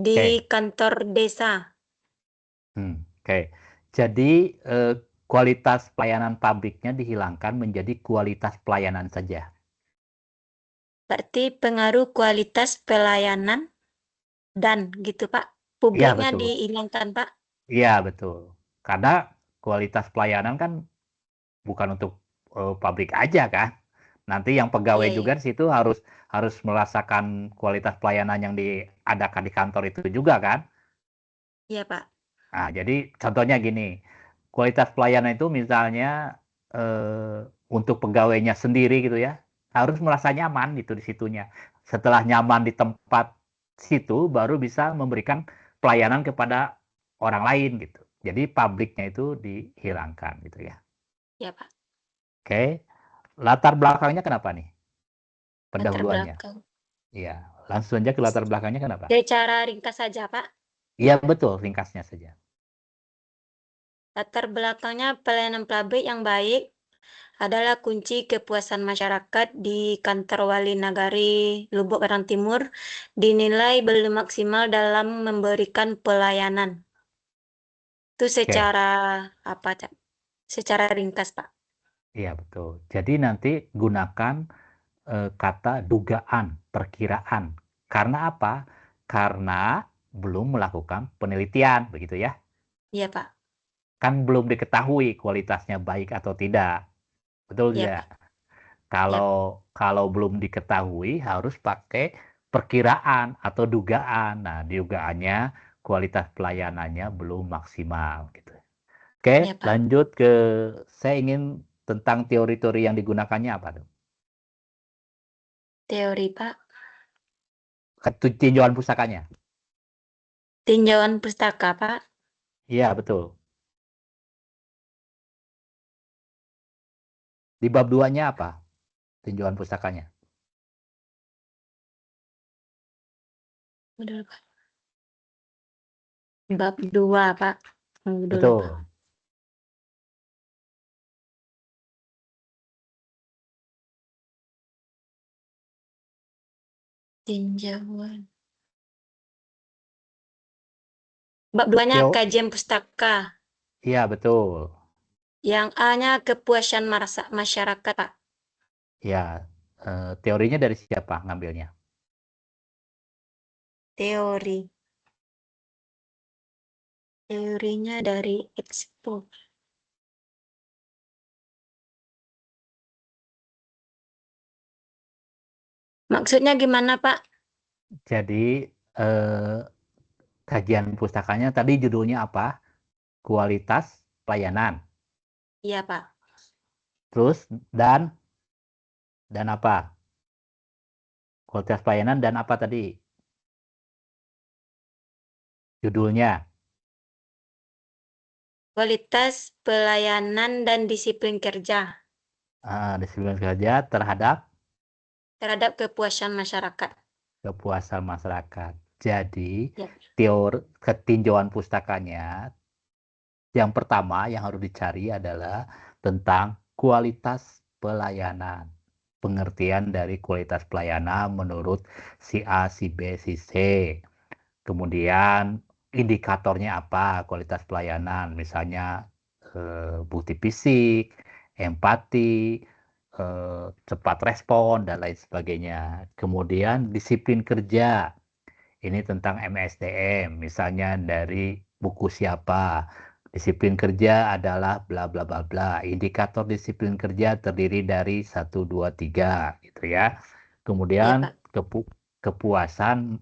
di kantor desa. Oke. Jadi kualitas pelayanan pabriknya dihilangkan menjadi kualitas pelayanan saja. Berarti pengaruh kualitas pelayanan dan gitu Pak. Iya, Publiknya betul. dihilangkan Pak. Iya, betul. Karena kualitas pelayanan kan bukan untuk pabrik aja kan. Nanti yang pegawai Iya, juga di situ harus merasakan kualitas pelayanan yang diadakan di kantor itu juga kan. iya Pak. Nah, jadi contohnya gini, kualitas pelayanan itu misalnya untuk pegawainya sendiri gitu ya, harus merasa nyaman gitu di situnya. Setelah nyaman di tempat situ, baru bisa memberikan pelayanan kepada orang lain gitu. Jadi pabriknya itu dihilangkan gitu ya. Iya Pak. Oke, latar belakangnya kenapa nih? Latar Pendahuluannya. belakang. Iya, langsung aja ke latar belakangnya kenapa? Secara ringkas saja Pak. Iya betul, ringkasnya saja. Latar belakangnya pelayanan publik yang baik adalah kunci kepuasan masyarakat di kantor Wali Nagari Lubuk Gadang Timur dinilai belum maksimal dalam memberikan pelayanan. Itu secara secara ringkas, Pak. Iya betul. Jadi nanti gunakan kata dugaan, perkiraan. Karena apa? Karena belum melakukan penelitian, begitu ya. Iya, Pak. Kan belum diketahui kualitasnya baik atau tidak. Betul Iya, tidak? Pak. Kalau belum diketahui harus pakai perkiraan atau dugaan. Nah, dugaannya kualitas pelayanannya belum maksimal gitu. Oke, Iya, Pak. lanjut ke saya ingin tentang teori-teori yang digunakannya apa tuh? Teori, Pak. Tinjauan pustakanya. Tinjauan pustaka, Pak. Iya, betul. Di bab 2-nya apa? Tinjauan pustakanya. Udah, Pak. Bab 2, Pak. Tunggu dulu, Betul. Pak. Tinjauan. Bab 2-nya kajian pustaka. Iya, betul. Yang A-nya kepuasan masyarakat, Pak. Ya, teorinya dari siapa ngambilnya? Teori. Teorinya dari Expo. Maksudnya gimana, Pak? Jadi kajian pustakanya tadi judulnya apa? Kualitas pelayanan. Iya, Pak. Terus dan apa? Kualitas pelayanan dan apa tadi? Judulnya. Kualitas pelayanan dan disiplin kerja Disiplin kerja terhadap terhadap kepuasan masyarakat. kepuasan masyarakat. Jadi, Ya. teori ketinjauan pustakanya yang pertama yang harus dicari adalah tentang kualitas pelayanan. Pengertian dari kualitas pelayanan menurut si A, si B, si C. Kemudian indikatornya apa kualitas pelayanan, misalnya bukti fisik, empati, cepat respon, dan lain sebagainya. Kemudian disiplin kerja, ini tentang MSDM, misalnya dari buku siapa. Disiplin kerja adalah bla bla bla bla. Indikator disiplin kerja terdiri dari 1, 2, 3 gitu ya. Iya, Kemudian Pak. kepuasan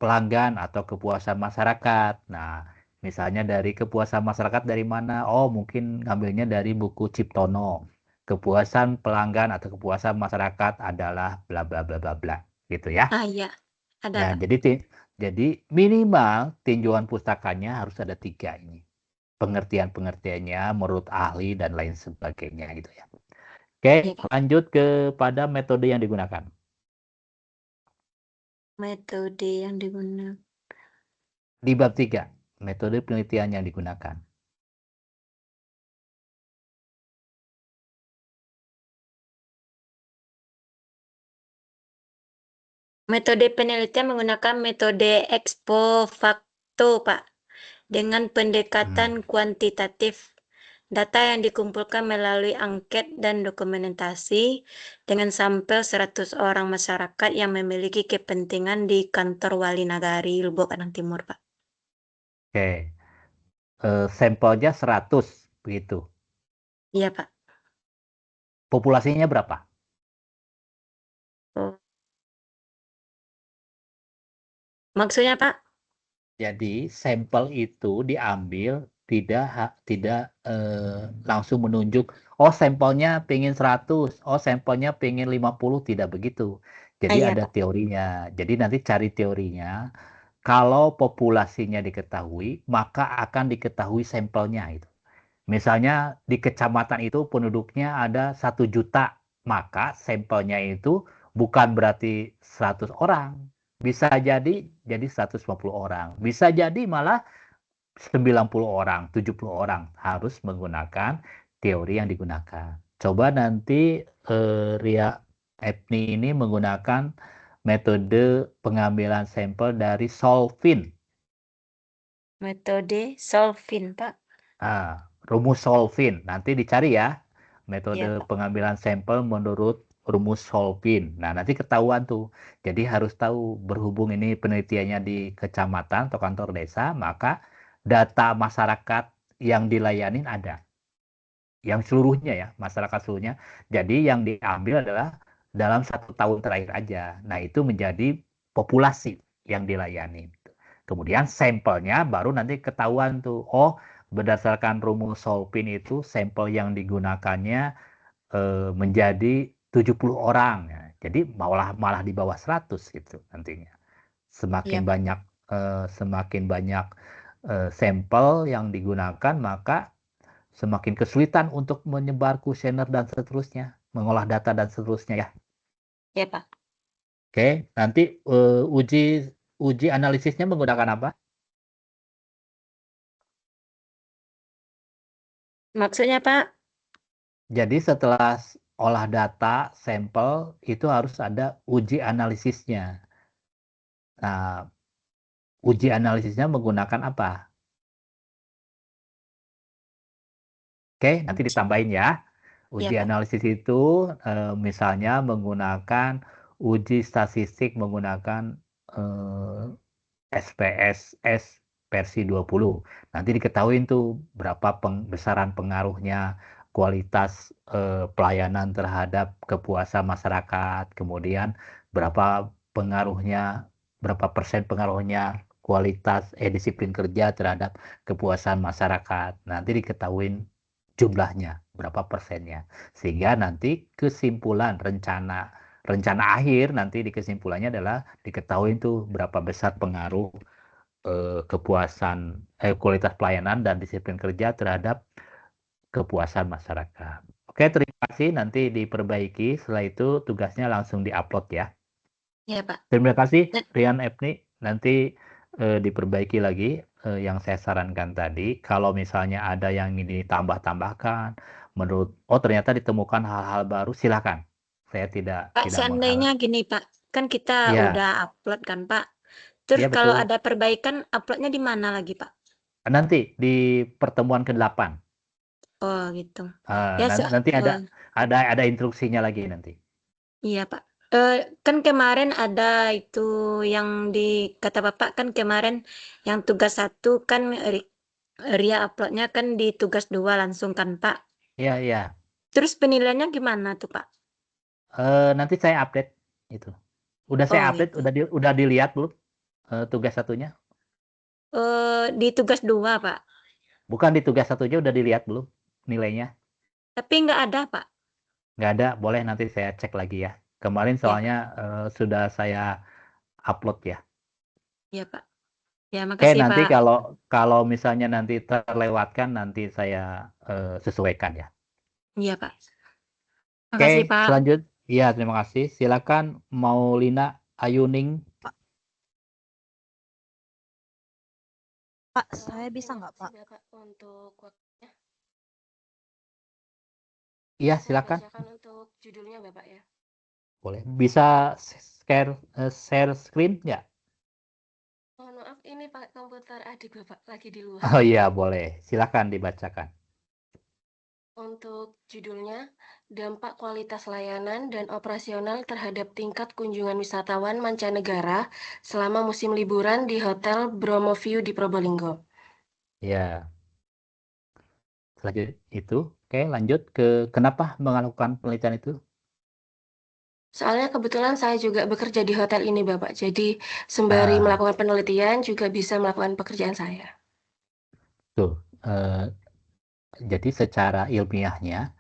pelanggan atau kepuasan masyarakat. Nah, misalnya dari kepuasan masyarakat dari mana? Oh, mungkin ngambilnya dari buku Ciptono. Kepuasan pelanggan atau kepuasan masyarakat adalah bla bla bla bla bla, gitu ya. Ah, iya. Ada, Nah, Pak. jadi minimal tinjauan pustakanya harus ada 3 ini. Pengertian-pengertiannya menurut ahli dan lain sebagainya gitu ya. Oke, Iya, Pak. lanjut kepada metode yang digunakan. Metode yang digunakan. Di bab 3, metode penelitian yang digunakan. Metode penelitian menggunakan metode expo facto, Pak, dengan pendekatan kuantitatif. Data yang dikumpulkan melalui angket dan dokumentasi dengan sampel 100 orang masyarakat yang memiliki kepentingan di kantor Wali Nagari, Lubuk Anang Timur, Pak. Oke, sampelnya 100 begitu. Iya, Pak. Populasinya berapa? Oh. Maksudnya, Pak? Jadi sampel itu diambil tidak langsung menunjuk, oh sampelnya pengen 100, oh sampelnya pengen 50, tidak begitu. Ah, Jadi iya, ada Pak. teorinya. Jadi nanti cari teorinya. Kalau populasinya diketahui, maka akan diketahui sampelnya itu. Misalnya di kecamatan itu penduduknya ada 1 juta, maka sampelnya itu bukan berarti 100 orang. Bisa jadi 150 orang. Bisa jadi malah 90 orang, 70 orang. Harus menggunakan teori yang digunakan. Coba nanti Ria Epni ini menggunakan metode pengambilan sampel dari Solvin. Metode Solvin, Pak. Rumus Solvin. Nanti dicari ya. Iya, Metode Pak. pengambilan sampel menurut rumus Solvin. Nah, nanti ketahuan tuh. Jadi harus tahu berhubung ini penelitiannya di kecamatan atau kantor desa, maka data masyarakat yang dilayanin ada. Yang seluruhnya ya, masyarakat seluruhnya. Jadi yang diambil adalah dalam 1 tahun terakhir aja. Nah, itu menjadi populasi yang dilayani. Kemudian sampelnya baru nanti ketahuan tuh. Oh, berdasarkan rumus Solvin itu sampel yang digunakannya menjadi 70 orang. Ya. Jadi malah di bawah 100 gitu nantinya. Iya, Semakin Pak. banyak sampel yang digunakan, maka semakin kesulitan untuk menyebar kuesioner dan seterusnya, mengolah data dan seterusnya ya. Iya, Pak. Oke, nanti uji analisisnya menggunakan apa? Maksudnya, Pak? Jadi setelah olah data sampel itu harus ada uji analisisnya. Nah, uji analisisnya menggunakan apa? Oke, nanti ditambahin ya. Iya, Uji Pak. analisis itu misalnya menggunakan uji statistik menggunakan SPSS versi 20. Nanti diketahui tuh berapa besaran pengaruhnya kualitas pelayanan terhadap kepuasan masyarakat, kemudian berapa berapa persen pengaruhnya kualitas disiplin kerja terhadap kepuasan masyarakat. Nanti diketahui jumlahnya, berapa persennya. Sehingga nanti kesimpulan rencana akhir nanti di kesimpulannya adalah diketahui tuh berapa besar pengaruh kualitas pelayanan dan disiplin kerja terhadap kepuasan masyarakat. Oke, terima kasih. Nanti diperbaiki. Setelah itu tugasnya langsung diupload ya. Ya, Pak. Terima kasih, Rian Epni. Nanti diperbaiki lagi yang saya sarankan tadi. Kalau misalnya ada yang ingin ditambah-tambahkan, ternyata ditemukan hal-hal baru, silakan. Saya tidak Pak, seandainya gini, Pak. Kan kita Ya. udah upload kan, Pak. Terus Ya, kalau betul. ada perbaikan, uploadnya di mana lagi, Pak? Nanti di pertemuan ke-8. Oh, gitu. Nanti ada instruksinya lagi nanti. Iya, Pak. Kan kemarin ada itu yang kata Bapak kan kemarin yang tugas 1 kan Ria uploadnya kan di tugas 2 langsung kan, Pak. Iya, iya. Terus penilaiannya gimana tuh, Pak? Nanti saya update itu. Udah saya update, gitu. udah dilihat belum tugas 1-nya? Di tugas 2, Pak. Bukan di tugas 1-nya udah dilihat belum nilainya? Tapi nggak ada, Pak. Nggak ada, boleh nanti saya cek lagi ya. Kemarin Iya, soalnya sudah saya upload ya. Iya, Pak. Ya, Oke, makasih, nanti Pak. kalau misalnya nanti terlewatkan, nanti saya sesuaikan ya. Iya, Pak. Oke, Makasih, Pak. selanjutnya. Iya, terima kasih. Silakan Maulina Ayuning. Pak, saya bisa nggak, Pak? Untuk waktunya. Iya, Saya silakan. bacakan untuk judulnya, Bapak ya. Boleh. Bisa share screen nggak? Mohon maaf, ini pakai komputer adik Bapak lagi di luar. Oh iya, boleh. Silakan dibacakan. Untuk judulnya, dampak kualitas layanan dan operasional terhadap tingkat kunjungan wisatawan mancanegara selama musim liburan di Hotel Bromo View di Probolinggo. Ya. Selanjutnya itu. Oke, lanjut ke kenapa melakukan penelitian itu? Soalnya kebetulan saya juga bekerja di hotel ini, Bapak. Jadi sembari melakukan penelitian juga bisa melakukan pekerjaan saya. Tuh. Jadi secara ilmiahnya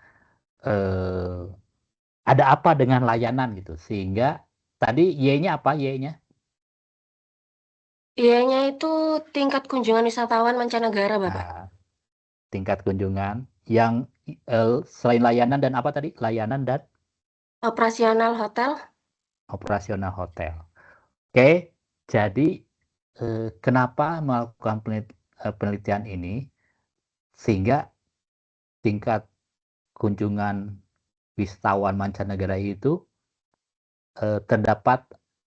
ada apa dengan layanan gitu sehingga tadi Y-nya apa Y-nya? Y-nya itu tingkat kunjungan wisatawan mancanegara, Bapak. Nah, tingkat kunjungan yang selain layanan dan apa tadi? Layanan dan Operasional hotel. operasional hotel. Oke, jadi kenapa melakukan penelitian ini sehingga tingkat kunjungan wisatawan mancanegara itu terdapat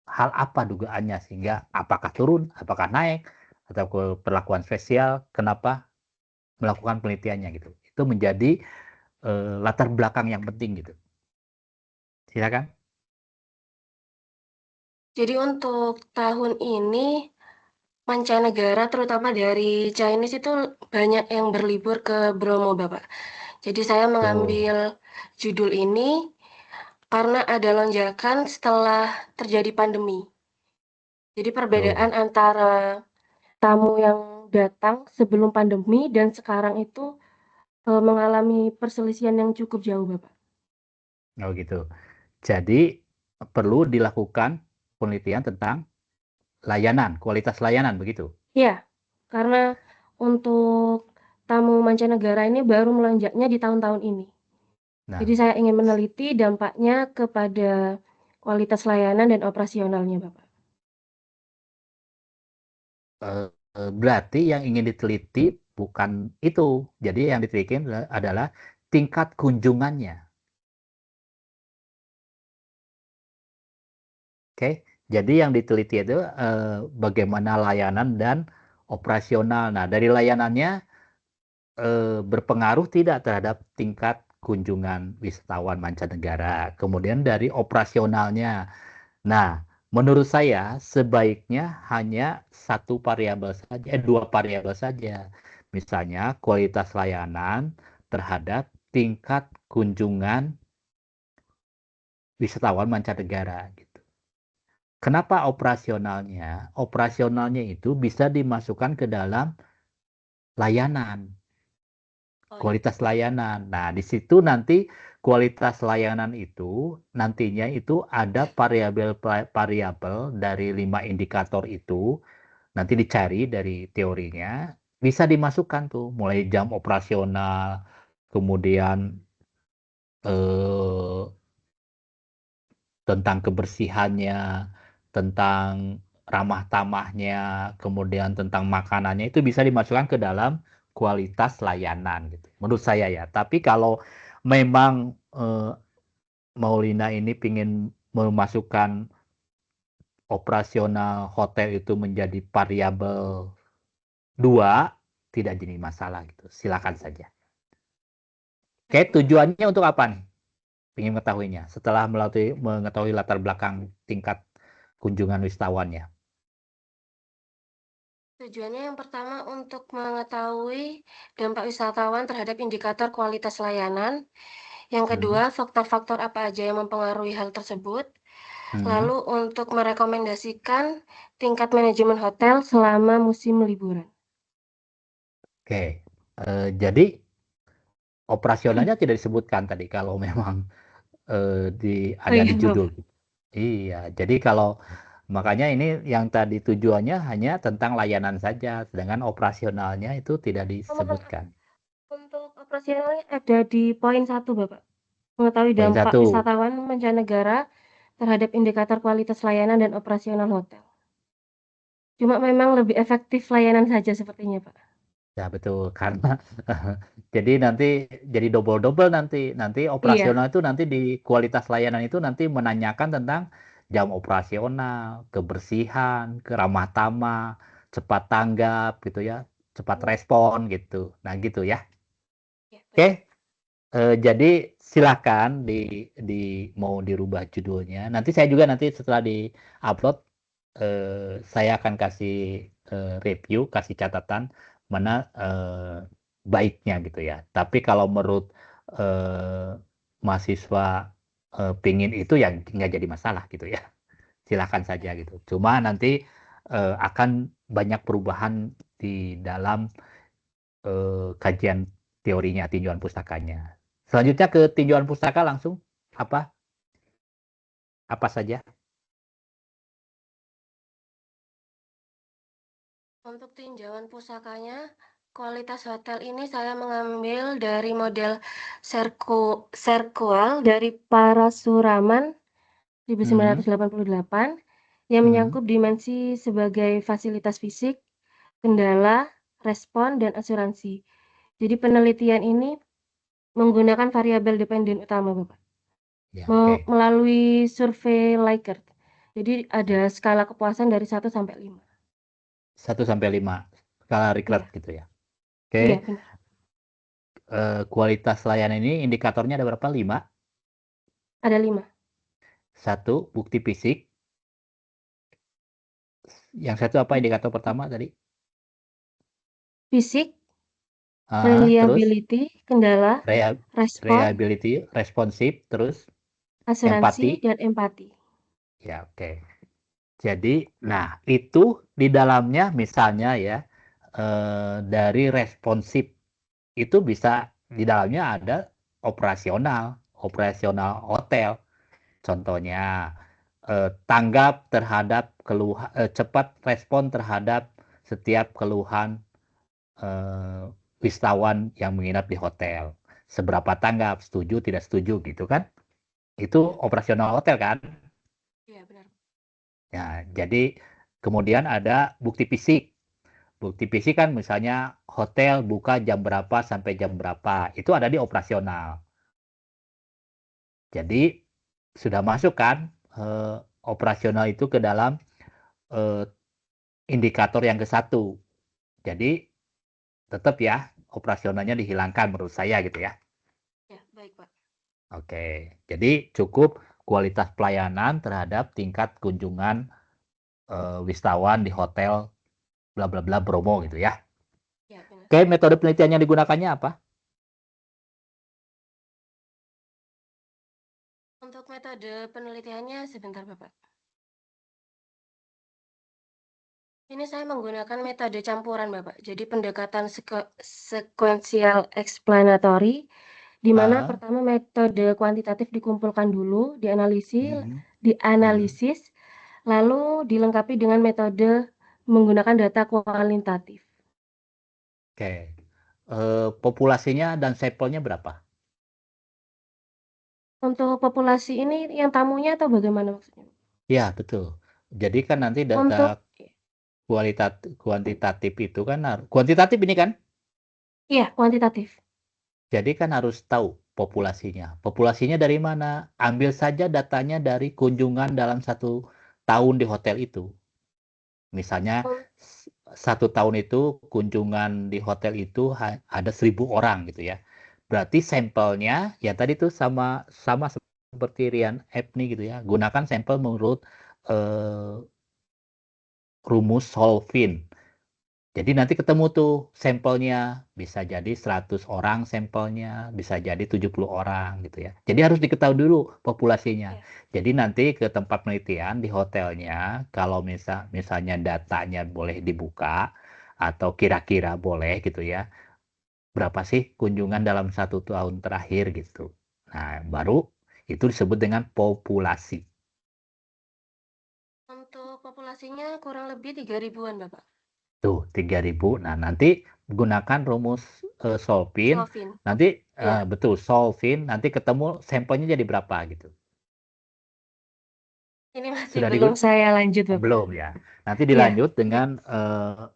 hal apa dugaannya sehingga apakah turun, apakah naik, atau perlakuan spesial, kenapa melakukan penelitiannya gitu. Itu menjadi latar belakang yang penting gitu. Silakan. Jadi untuk tahun ini mancanegara terutama dari Chinese itu banyak yang berlibur ke Bromo, Bapak. Jadi saya mengambil judul ini karena ada lonjakan setelah terjadi pandemi. Jadi perbedaan antara tamu yang datang sebelum pandemi dan sekarang itu mengalami perselisihan yang cukup jauh, Bapak. Oh gitu. Jadi perlu dilakukan penelitian tentang layanan, kualitas layanan begitu. Ya, karena untuk tamu mancanegara ini baru melonjaknya di tahun-tahun ini. Nah, jadi saya ingin meneliti dampaknya kepada kualitas layanan dan operasionalnya, Bapak. Berarti yang ingin diteliti bukan itu. Jadi yang diteliti adalah tingkat kunjungannya. Oke, jadi yang diteliti itu bagaimana layanan dan operasional. Nah, dari layanannya berpengaruh tidak terhadap tingkat kunjungan wisatawan mancanegara. Kemudian dari operasionalnya. Nah, Menurut saya sebaiknya hanya satu variabel saja, dua variabel saja. Misalnya kualitas layanan terhadap tingkat kunjungan wisatawan mancanegara gitu. Kenapa operasionalnya? Operasionalnya itu bisa dimasukkan ke dalam layanan, kualitas layanan. Nah, di situ nanti kualitas layanan itu nantinya itu ada variabel dari 5 indikator itu nanti dicari dari teorinya bisa dimasukkan tuh mulai jam operasional, kemudian eh, tentang kebersihannya, tentang ramah tamahnya, kemudian tentang makanannya itu bisa dimasukkan ke dalam kualitas layanan gitu. Menurut saya ya. Tapi kalau memang Maulina ini ingin memasukkan operasional hotel itu menjadi variabel 2, tidak jadi masalah gitu. Silakan saja. Oke, tujuannya untuk apa nih? Ingin mengetahuinya setelah mengetahui latar belakang tingkat kunjungan wisatawan ya. Tujuannya yang pertama untuk mengetahui dampak wisatawan terhadap indikator kualitas layanan. Yang kedua, faktor-faktor apa aja yang mempengaruhi hal tersebut. Lalu untuk merekomendasikan tingkat manajemen hotel selama musim liburan. Oke, jadi operasionalnya tidak disebutkan tadi kalau memang ada di judul. Iya, jadi kalau makanya ini yang tadi tujuannya hanya tentang layanan saja, sedangkan operasionalnya itu tidak disebutkan. Untuk operasionalnya ada di poin 1, Bapak. Mengetahui Poin dampak 1. wisatawan mancanegara terhadap indikator kualitas layanan dan operasional hotel. Cuma memang lebih efektif layanan saja sepertinya, Pak. Ya betul, karena jadi nanti jadi double-double nanti operasional itu nanti di kualitas layanan itu nanti menanyakan tentang jam operasional, kebersihan, keramah tamah, cepat tanggap gitu ya, cepat respon gitu. Nah gitu ya. Oke, jadi silakan mau dirubah judulnya. Nanti saya juga nanti setelah di-upload saya akan kasih review, kasih catatan mana baiknya gitu ya. Tapi kalau menurut mahasiswa pingin itu ya nggak jadi masalah gitu ya. Silakan saja gitu. Cuma nanti akan banyak perubahan di dalam kajian teorinya tinjauan pustakanya. Selanjutnya ke tinjauan pustaka langsung apa? Apa saja? Untuk tinjauan pusakanya, kualitas hotel ini saya mengambil dari model Serqual dari Parasuraman 1988 yang menyangkut dimensi sebagai fasilitas fisik, kendala, respon, dan asuransi. Jadi penelitian ini menggunakan variabel dependen utama, Bapak. Ya, oke. Melalui survei Likert. Jadi ada skala kepuasan dari 1 sampai 5. 1 sampai 5 skala Likert Iya. gitu ya. Oke. Iya, benar. Kualitas layanan ini indikatornya ada berapa? 5? Ada 5. 1, bukti fisik. Yang satu apa indikator pertama tadi? Fisik, Terus reliability, kendala, respon, reliability, responsif, terus asuransi, empati. dan empati. Ya, oke. Jadi, nah itu di dalamnya misalnya ya dari responsif itu bisa di dalamnya ada operasional hotel. Contohnya tanggap terhadap keluhan, cepat respon terhadap setiap keluhan wisatawan yang menginap di hotel. Seberapa tanggap, setuju, tidak setuju gitu kan? Itu operasional hotel kan? Iya, benar. Ya, jadi kemudian ada bukti fisik. Bukti fisik kan misalnya hotel buka jam berapa sampai jam berapa. Itu ada di operasional. Jadi sudah masuk kan operasional itu ke dalam indikator yang ke-1. Jadi tetap ya operasionalnya dihilangkan menurut saya gitu ya. Ya, baik, Pak. Oke, jadi cukup kualitas pelayanan terhadap tingkat kunjungan wisatawan di hotel bla bla bla Bromo gitu ya. Ya, benar. Oke, metode penelitian yang digunakannya apa? Untuk metode penelitiannya sebentar Bapak. Ini saya menggunakan metode campuran Bapak. Jadi pendekatan sequential explanatory, di mana pertama metode kuantitatif dikumpulkan dulu, dianalisis, lalu dilengkapi dengan metode menggunakan data kualitatif. Oke. Populasinya dan sampelnya berapa? Untuk populasi ini yang tamunya atau bagaimana maksudnya? Ya, betul. Jadi kan nanti data kuantitatif itu kan kuantitatif ini kan? Iya, kuantitatif. Jadi kan harus tahu populasinya. Populasinya dari mana? Ambil saja datanya dari kunjungan dalam 1 tahun di hotel itu. Misalnya 1 tahun itu kunjungan di hotel itu ada 1.000 orang gitu ya. Berarti sampelnya ya tadi tuh sama seperti Rian Epni gitu ya. Gunakan sampel menurut rumus Solvin. Jadi nanti ketemu tuh sampelnya, bisa jadi 100 orang sampelnya, bisa jadi 70 orang gitu ya. Jadi harus diketahui dulu populasinya. Jadi nanti ke tempat penelitian di hotelnya, kalau misalnya datanya boleh dibuka atau kira-kira boleh gitu ya, berapa sih kunjungan dalam 1 tahun terakhir gitu. Nah, baru itu disebut dengan populasi. Untuk populasinya kurang lebih 3.000-an Bapak. Tuh, 3.000. Nah, nanti gunakan rumus Solvin. Nanti betul Solvin, nanti ketemu sampelnya jadi berapa gitu. Ini masih belum saya lanjut Bapak. Belum ya. Nanti dilanjut dengan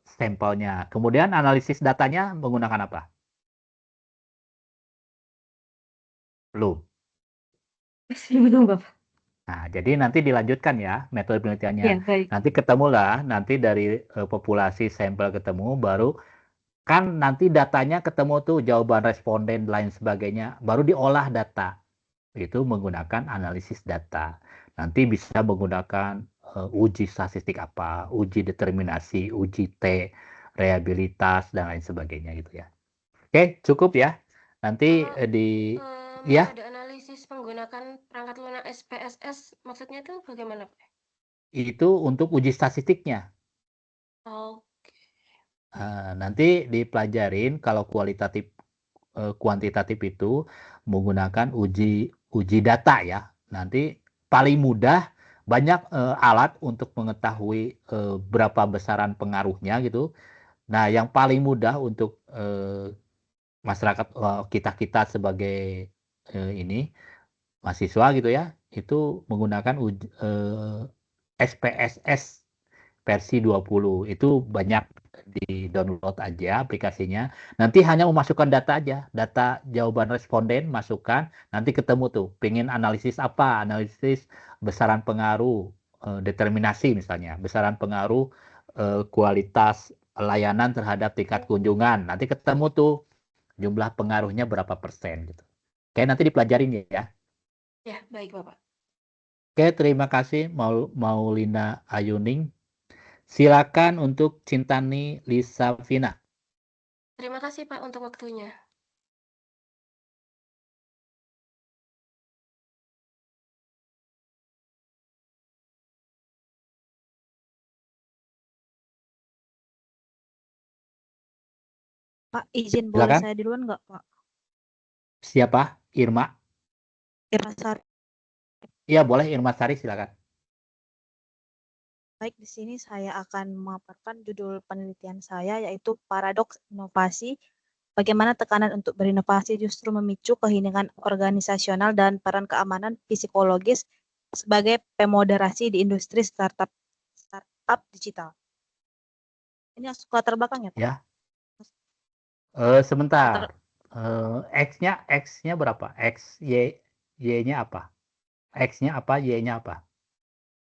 sampelnya. Kemudian analisis datanya menggunakan apa? Belum. Masih belum Bapak. Nah, jadi nanti dilanjutkan ya metode penelitiannya. Ya, baik. Nanti ketemulah, nanti dari populasi sampel ketemu, baru kan nanti datanya ketemu tuh jawaban responden lain sebagainya, baru diolah data. Itu menggunakan analisis data. Nanti bisa menggunakan uji statistik apa, uji determinasi, uji T, reliabilitas, dan lain sebagainya gitu ya. Oke, cukup ya. Nanti ya. Metode analisis menggunakan perangkat lunak SPSS maksudnya itu bagaimana Pak? Itu untuk uji statistiknya. Oke. Nanti dipelajarin kalau kuantitatif itu menggunakan uji data ya. Nanti paling mudah banyak alat untuk mengetahui berapa besaran pengaruhnya gitu. Nah, yang paling mudah untuk masyarakat kita sebagai ini mahasiswa gitu ya, itu menggunakan SPSS versi 20. Itu banyak di-download aja aplikasinya. Nanti hanya memasukkan data aja, data jawaban responden masukkan, nanti ketemu tuh, pengen analisis apa, analisis besaran pengaruh, determinasi misalnya, besaran pengaruh kualitas layanan terhadap tingkat kunjungan. Nanti ketemu tuh jumlah pengaruhnya berapa persen gitu. Oke, nanti dipelajarin ya. Ya, baik Bapak. Oke, terima kasih Maulina Ayuning. Silakan untuk Cintani Lisavina. Terima kasih Pak untuk waktunya. Pak, izin boleh Silakan. saya duluan nggak, Pak? Siapa? Irma? Irma Sari. Iya, boleh Irma Sari, silakan. Baik, di sini saya akan memaparkan judul penelitian saya yaitu Paradoks Inovasi, bagaimana tekanan untuk berinovasi justru memicu keheningan organisasional dan peran keamanan psikologis sebagai pemoderasi di industri startup digital. Ini masuk latar belakang ya, Pak? Ya. Sebentar. X-nya berapa? Y-nya apa? X-nya apa? Y-nya apa?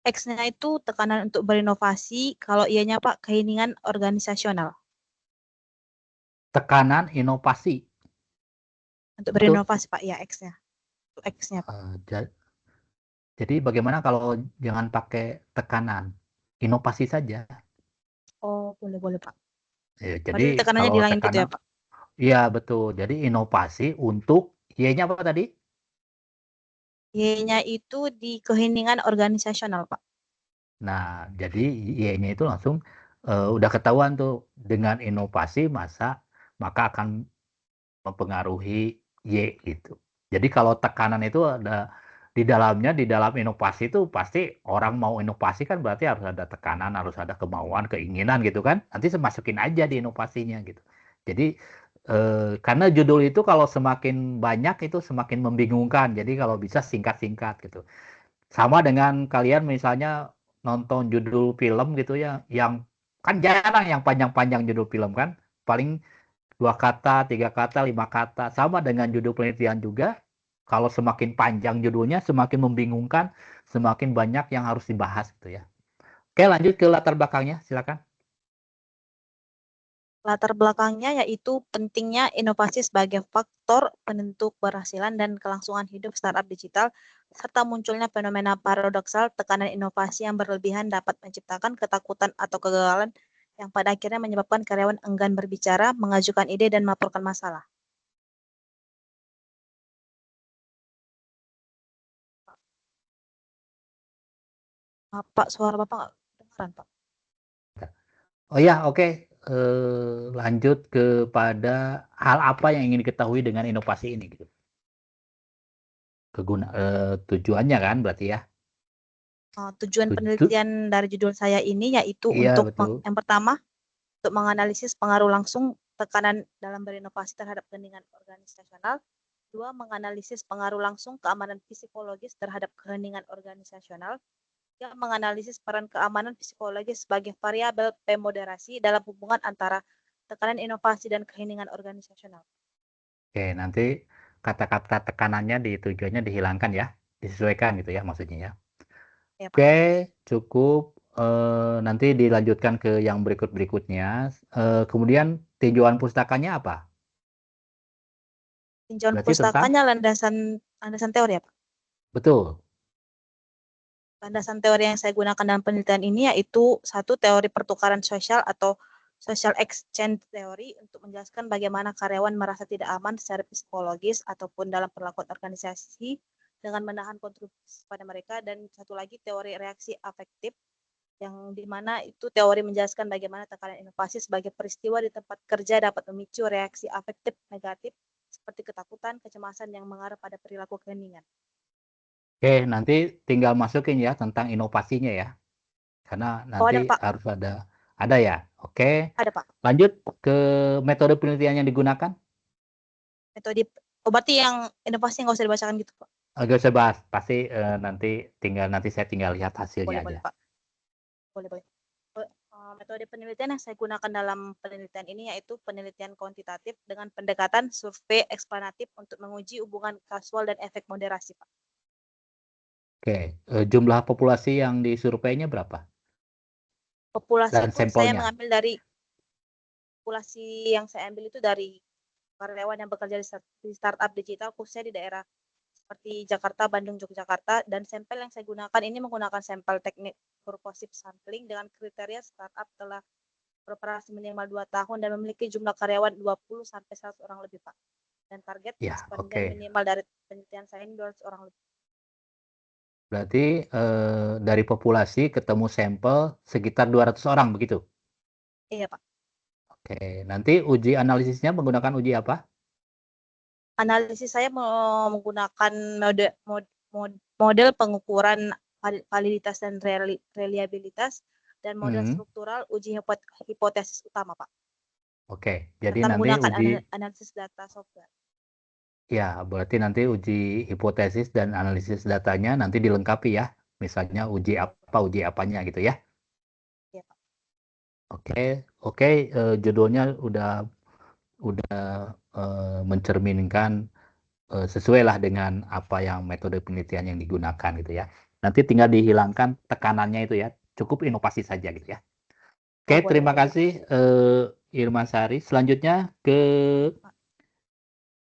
X-nya itu tekanan untuk berinovasi, kalau Y-nya Pak keheningan organisasional. Tekanan inovasi. Untuk berinovasi Pak, ya X-nya. X-nya Pak. Jadi bagaimana kalau jangan pakai tekanan, inovasi saja. Oh, boleh Pak. Ya, Berarti jadi tekanannya kalau dihilangin gitu ya tekanan, Pak? iya betul. Jadi inovasi untuk Y-nya apa tadi? Y-nya itu di keheningan organisasional Pak. Nah, jadi Y-nya itu langsung udah ketahuan tuh dengan inovasi maka akan mempengaruhi Y gitu. Jadi kalau tekanan itu ada di dalamnya, di dalam inovasi itu pasti orang mau inovasi kan berarti harus ada tekanan, harus ada kemauan, keinginan gitu kan. Nanti masukin aja di inovasinya gitu. Jadi karena judul itu kalau semakin banyak itu semakin membingungkan. Jadi kalau bisa singkat-singkat gitu. Sama dengan kalian misalnya nonton judul film gitu ya, yang kan jarang yang panjang-panjang judul film kan. Paling 2 kata, 3 kata, 5 kata. Sama dengan judul penelitian juga. Kalau semakin panjang judulnya, semakin membingungkan, semakin banyak yang harus dibahas gitu ya. Oke, lanjut ke latar belakangnya, silakan. Latar belakangnya yaitu pentingnya inovasi sebagai faktor penentu keberhasilan dan kelangsungan hidup startup digital, serta munculnya fenomena paradoksal tekanan inovasi yang berlebihan dapat menciptakan ketakutan atau kegagalan yang pada akhirnya menyebabkan karyawan enggan berbicara, mengajukan ide, dan melaporkan masalah. Pak, suara Bapak nggak kedengaran, Pak. Oh ya, oke. Lanjut kepada hal apa yang ingin diketahui dengan inovasi ini gitu. Tujuannya kan berarti ya. Tujuan Tuju, penelitian dari judul saya ini yaitu iya untuk betul. yang pertama, untuk menganalisis pengaruh langsung tekanan dalam berinovasi terhadap keheningan organisasional. 2. Menganalisis pengaruh langsung keamanan psikologis terhadap keheningan organisasional. 3. Menganalisis peran keamanan psikologis sebagai variabel pemoderasi dalam hubungan antara tekanan inovasi dan keheningan organisasional. Oke, nanti kata-kata tekanannya di tujuannya dihilangkan ya, disesuaikan gitu ya maksudnya ya. Ya, Pak. Oke, cukup. Nanti dilanjutkan ke yang berikut-berikutnya. Kemudian tinjauan pustakanya apa? Tinjauan Berarti tentang pustakanya landasan teori ya, Pak. betul. Landasan teori yang saya gunakan dalam penelitian ini yaitu satu, teori pertukaran sosial atau social exchange theory untuk menjelaskan bagaimana karyawan merasa tidak aman secara psikologis ataupun dalam perlakuan organisasi dengan menahan kontribusi pada mereka, dan satu lagi teori reaksi afektif yang dimana itu teori menjelaskan bagaimana tekanan inovasi sebagai peristiwa di tempat kerja dapat memicu reaksi afektif negatif seperti ketakutan, kecemasan yang mengarah pada perilaku keheningan. Oke, nanti tinggal masukin ya tentang inovasinya ya. Karena Oh, nanti ada Pak. ada ya. Oke, Ada Pak. lanjut ke metode penelitian yang digunakan. Metode berarti yang inovasi nggak usah dibacakan gitu Pak. Agak saya bahas, pasti nanti saya tinggal lihat hasilnya Boleh aja. Pak. Boleh. Metode penelitian yang saya gunakan dalam penelitian ini yaitu penelitian kuantitatif dengan pendekatan survei eksplanatif untuk menguji hubungan kasual dan efek moderasi, Pak. Oke, jumlah populasi yang disurveinya berapa? Populasi Dan pun saya sampelnya? mengambil dari populasi yang saya ambil itu dari karyawan yang bekerja di startup digital khususnya di daerah seperti Jakarta, Bandung, Yogyakarta, dan sampel yang saya gunakan ini menggunakan sampel teknik purposive sampling dengan kriteria startup telah beroperasi minimal 2 tahun dan memiliki jumlah karyawan 20 sampai 100 orang lebih, Pak. Dan target Ya, responden oke. minimal dari penelitian saya ini 200 orang lebih. Berarti dari populasi ketemu sampel sekitar 200 orang begitu? Iya, Pak. Oke, nanti uji analisisnya menggunakan uji apa? Analisis saya menggunakan model pengukuran validitas dan reliabilitas dan model struktural uji hipotesis utama, Pak. Oke, jadi Serta nanti menggunakan uji, analisis data software. ya berarti nanti uji hipotesis dan analisis datanya nanti dilengkapi ya. Misalnya uji apanya gitu ya. Iya, Pak. Oke, judulnya udah mencerminkan sesuai lah dengan apa yang metode penelitian yang digunakan gitu ya. Nanti tinggal dihilangkan tekanannya itu ya. Cukup inovasi saja gitu ya. Oke, Oh, boleh, terima Pak. kasih Irma Sari. Selanjutnya ke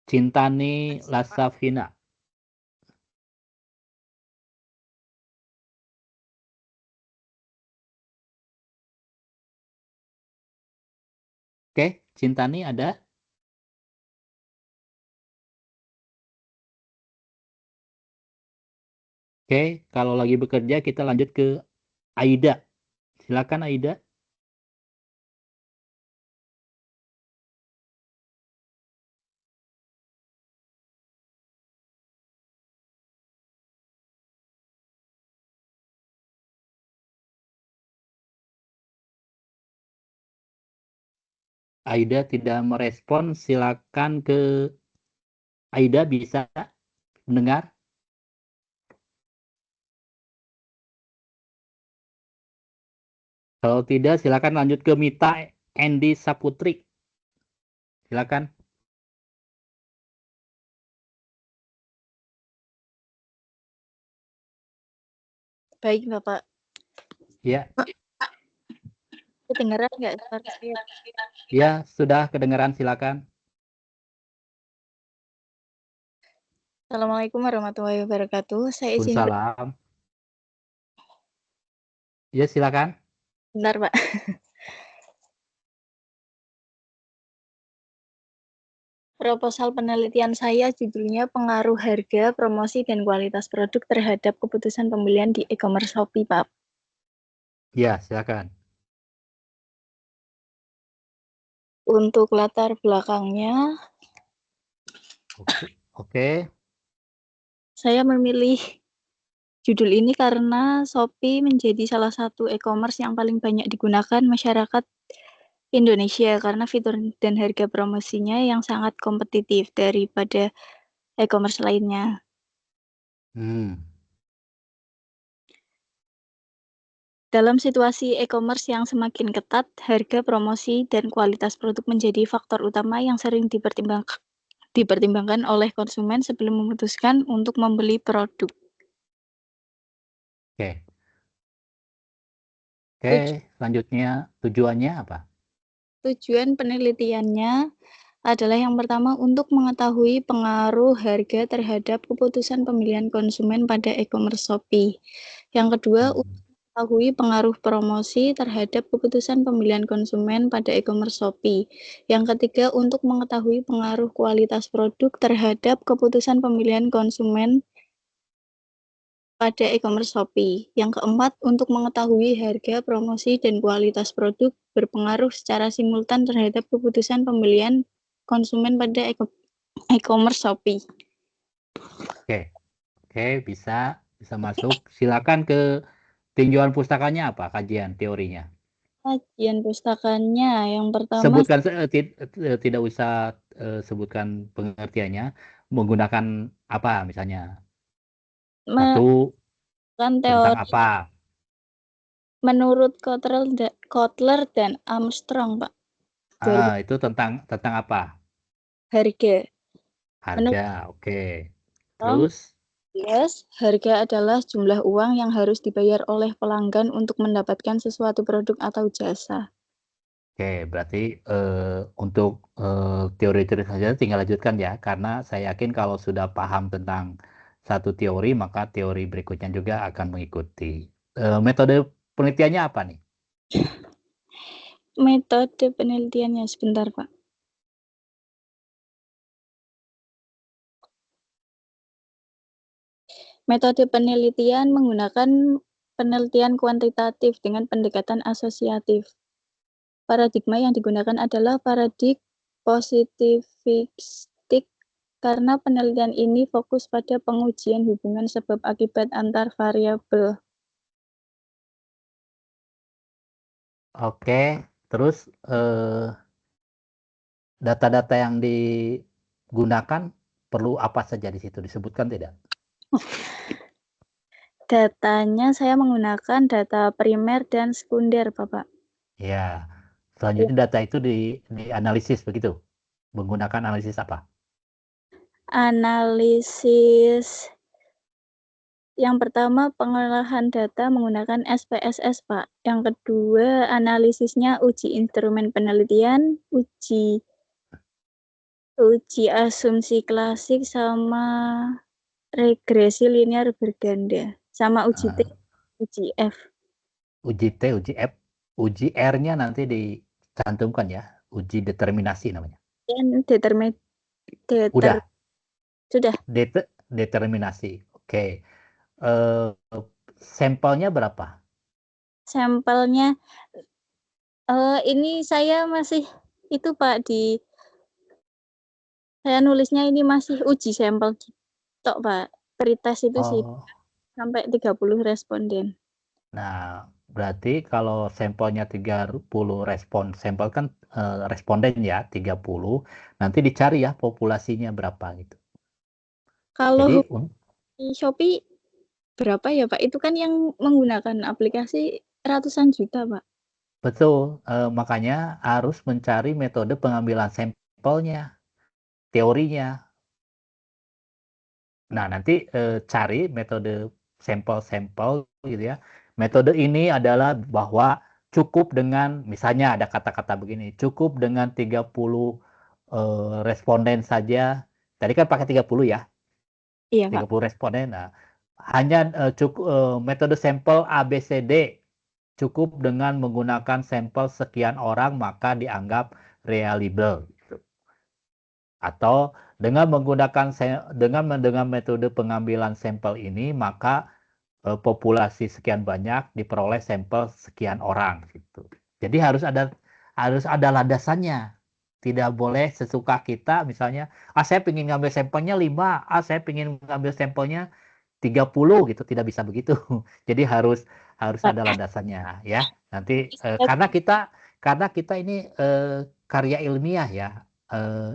Cintani Analisis, Pak. Lasavina. Cintani ada? Oke, kalau lagi bekerja kita lanjut ke Aida. Silakan Aida. Aida tidak merespon, silakan ke Aida, bisa mendengar? Kalau tidak, silakan lanjut ke Mita Endi Saputri. Silakan. Baik, Bapak. Ya, Kedengaran nggak suara saya? ya sudah kedengaran, silakan. Assalamualaikum warahmatullahi wabarakatuh. Saya izin Waalaikumsalam. Ya, silakan. bentar, Pak. Proposal penelitian saya judulnya Pengaruh Harga, Promosi, dan Kualitas Produk terhadap Keputusan Pembelian di E-commerce Shopee, Pak. Ya, silakan. Untuk latar belakangnya, Oke. saya memilih judul ini karena Shopee menjadi salah satu e-commerce yang paling banyak digunakan masyarakat Indonesia karena fitur dan harga promosinya yang sangat kompetitif daripada e-commerce lainnya. Dalam situasi e-commerce yang semakin ketat, harga, promosi, dan kualitas produk menjadi faktor utama yang sering dipertimbangkan oleh konsumen sebelum memutuskan untuk membeli produk. Oke. Oke, selanjutnya tujuannya apa? Tujuan penelitiannya adalah yang pertama untuk mengetahui pengaruh harga terhadap keputusan pemilihan konsumen pada e-commerce Shopee. Yang kedua, untuk mengetahui pengaruh promosi terhadap keputusan pemilihan konsumen pada e-commerce Shopee. Yang ketiga, untuk mengetahui pengaruh kualitas produk terhadap keputusan pemilihan konsumen pada e-commerce Shopee. Yang keempat, untuk mengetahui harga, promosi, dan kualitas produk berpengaruh secara simultan terhadap keputusan pembelian konsumen pada e-commerce Shopee. Oke, bisa masuk. Silakan ke tinjauan pustakanya apa kajian teorinya? Kajian pustakanya yang pertama Sebutkan, tidak usah sebutkan pengertiannya. Menggunakan apa misalnya? Satu, kan tentang teori apa? menurut Kotler dan Armstrong, Pak. Itu tentang apa? Harga. Harga, oke. Menurut Terus? Yes, harga adalah jumlah uang yang harus dibayar oleh pelanggan untuk mendapatkan sesuatu produk atau jasa. Oke, berarti untuk teori-teori saja tinggal lanjutkan ya, karena saya yakin kalau sudah paham tentang satu teori, maka teori berikutnya juga akan mengikuti. Metode penelitiannya apa nih? Metode penelitiannya sebentar, Pak. Metode penelitian menggunakan penelitian kuantitatif dengan pendekatan asosiatif. Paradigma yang digunakan adalah paradigma positivistik karena penelitian ini fokus pada pengujian hubungan sebab akibat antar variabel. Oke, terus data-data yang digunakan perlu apa saja di situ, disebutkan tidak? Datanya saya menggunakan data primer dan sekunder, Bapak. Ya, selanjutnya data itu dianalisis begitu. Menggunakan analisis apa? Analisis yang pertama pengolahan data menggunakan SPSS, Pak. Yang kedua analisisnya uji instrumen penelitian, uji asumsi klasik sama regresi linear berganda, sama uji T, uji F. Uji T, uji F, uji R-nya nanti dicantumkan ya. Uji determinasi namanya. Sudah. Determinasi. Oke. Sampelnya berapa? Sampelnya ini saya masih itu Pak saya nulisnya ini masih uji sampel tok Pak. Pretest itu sih sampai 30 responden. Nah, berarti kalau sampelnya 30 sampel kan responden ya 30, nanti dicari ya populasinya berapa gitu. Kalau Jadi di Shopee berapa ya Pak? Itu kan yang menggunakan aplikasi ratusan juta Pak. betul, makanya harus mencari metode pengambilan sampelnya, teorinya. Nah, nanti cari metode sampel-sampel gitu ya. Metode ini adalah bahwa cukup dengan, misalnya ada kata-kata begini, cukup dengan 30 responden saja. Tadi kan pakai 30 ya? Iya, Pak. 30 responden. Nah, hanya cukup metode sampel ABCD cukup dengan menggunakan sampel sekian orang maka dianggap reliable. Gitu. Atau dengan metode pengambilan sampel ini maka populasi sekian banyak diperoleh sampel sekian orang gitu. Jadi harus ada landasannya. Tidak boleh sesuka kita misalnya, saya ingin ngambil sampelnya 5, saya ingin ngambil sampelnya 30 gitu, tidak bisa begitu. Jadi harus ada landasannya ya. Nanti karena kita ini karya ilmiah ya.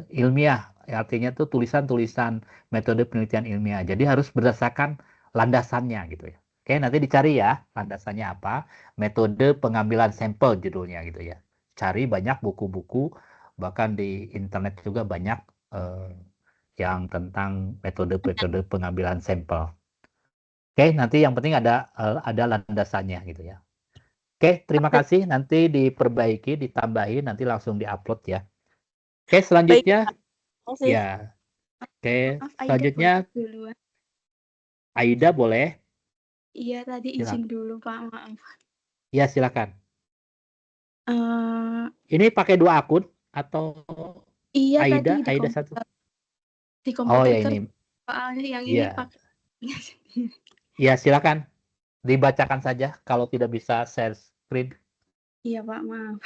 Ilmiah artinya tuh tulisan-tulisan metode penelitian ilmiah. Jadi harus berdasarkan landasannya gitu ya. Oke, nanti dicari ya landasannya apa. Metode pengambilan sampel judulnya gitu ya. Cari banyak buku-buku, bahkan di internet juga banyak yang tentang metode-metode pengambilan sampel. Oke, nanti yang penting ada landasannya gitu ya. Oke, terima kasih. Nanti diperbaiki, ditambahin, nanti langsung diupload ya. Oke, selanjutnya. Ya. Oke, selanjutnya Aida boleh? Iya, tadi izin dulu, Pak. Maaf. Ya, silakan. Ini pakai 2 akun atau Iya, Aida, tadi Aida satu? di komputer ya ini. Soalnya yang ini pakai. Ya, silakan. Dibacakan saja kalau tidak bisa share screen. Iya, Pak, maaf.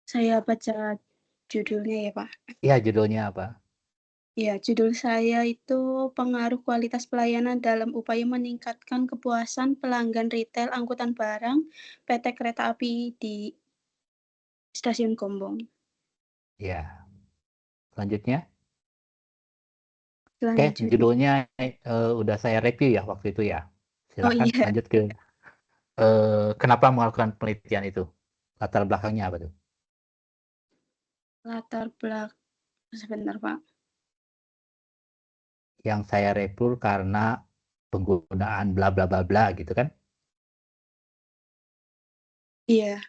Saya baca judulnya ya, Pak. Iya, judulnya apa? Ya, judul saya itu pengaruh kualitas pelayanan dalam upaya meningkatkan kepuasan pelanggan retail angkutan barang PT Kereta Api di Stasiun Gombong. Ya. Selanjutnya. Oke, judulnya udah saya review ya waktu itu ya. Silakan lanjut ke kenapa melakukan penelitian itu. Latar belakangnya apa tuh? Latar belakang sebentar, Pak. Yang saya review karena penggunaan bla bla bla bla gitu kan? Iya.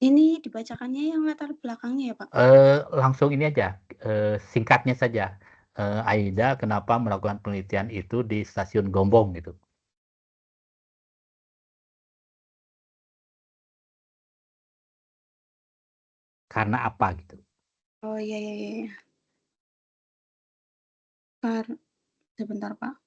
Ini dibacakannya yang latar belakangnya ya, Pak? Langsung ini aja, singkatnya saja. Aida kenapa melakukan penelitian itu di Stasiun Gombong gitu? Karena apa gitu? Oh iya. Sebentar, Pak.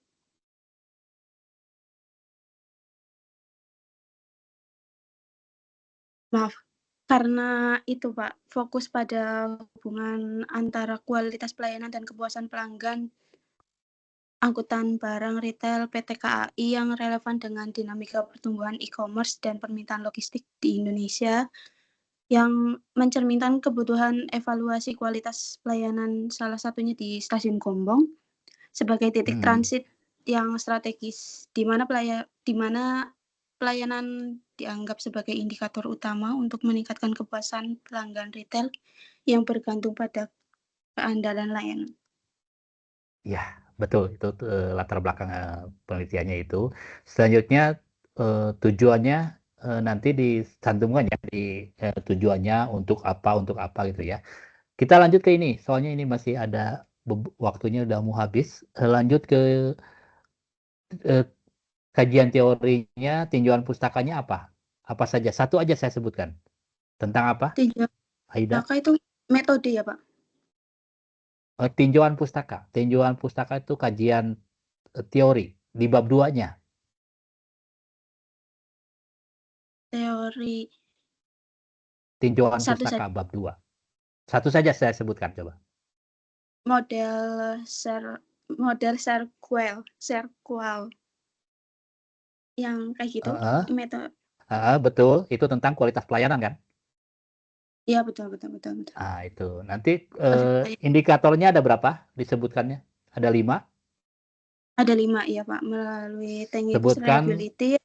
Maaf, karena itu Pak, fokus pada hubungan antara kualitas pelayanan dan kepuasan pelanggan angkutan barang retail PT KAI yang relevan dengan dinamika pertumbuhan e-commerce dan permintaan logistik di Indonesia yang mencerminkan kebutuhan evaluasi kualitas pelayanan salah satunya di Stasiun Gombong sebagai titik transit yang strategis di mana pelayanan dianggap sebagai indikator utama untuk meningkatkan kepuasan pelanggan retail yang bergantung pada keandalan layanan. Ya, betul. Itu latar belakang penelitiannya itu. Selanjutnya tujuannya nanti dicantumkan ya di tujuannya untuk apa gitu ya. Kita lanjut ke ini, soalnya ini masih ada waktunya udah mau habis. Lanjut ke kajian teorinya, tinjauan pustakanya apa? Apa saja? Satu aja saya sebutkan. Tentang apa, Tinjauan Aida? pustaka itu metode ya, Pak? Tinjauan pustaka. Tinjauan pustaka itu kajian teori di bab 2-nya. Teori Tinjauan satu pustaka saja. bab 2. Satu saja saya sebutkan coba. Model circular yang kayak gitu. Metode. Betul, itu tentang kualitas pelayanan kan? Iya, betul. Itu. Nanti indikatornya ada berapa disebutkannya? Ada 5? Ada 5 ya, Pak. Melalui tangible Sebutkan reliability,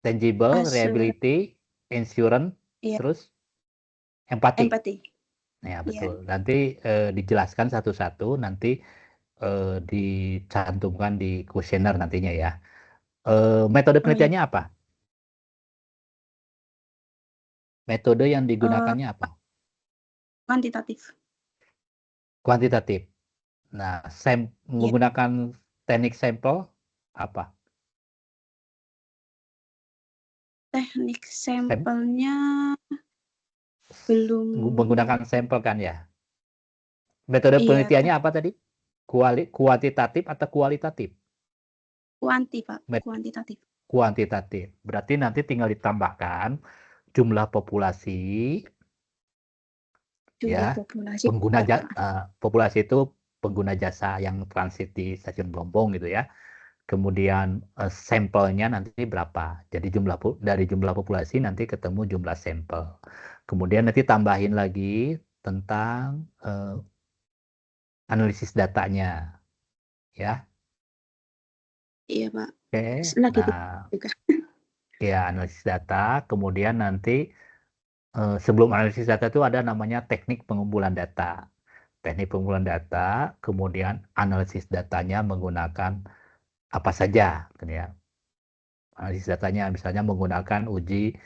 tangible, reliability, insurance, iya, terus empati. Ya, Iya. betul. Nanti dijelaskan satu-satu, nanti dicantumkan di kuesioner nantinya ya. Metode penelitiannya apa? Metode yang digunakannya apa? Kuantitatif. Kuantitatif. Nah, menggunakan teknik sampel apa? Teknik sampelnya belum. Menggunakan sampel kan ya? Metode Iya, penelitiannya apa tadi? Kuantitatif atau kualitatif? Pak. Kuantitatif. Kuantitatif. Berarti nanti tinggal ditambahkan jumlah populasi, ya, pengguna populasi itu pengguna jasa yang transit di stasiun Brompong gitu ya. Kemudian sampelnya nanti berapa. Jadi dari jumlah populasi nanti ketemu jumlah sampel. Kemudian nanti tambahin lagi tentang analisis datanya, ya. Iya, Pak. Oke. Lagi Nah, juga. ya analisis data. Kemudian nanti sebelum analisis data itu ada namanya teknik pengumpulan data. Teknik pengumpulan data, kemudian analisis datanya menggunakan apa saja, gitu ya. Analisis datanya misalnya menggunakan uji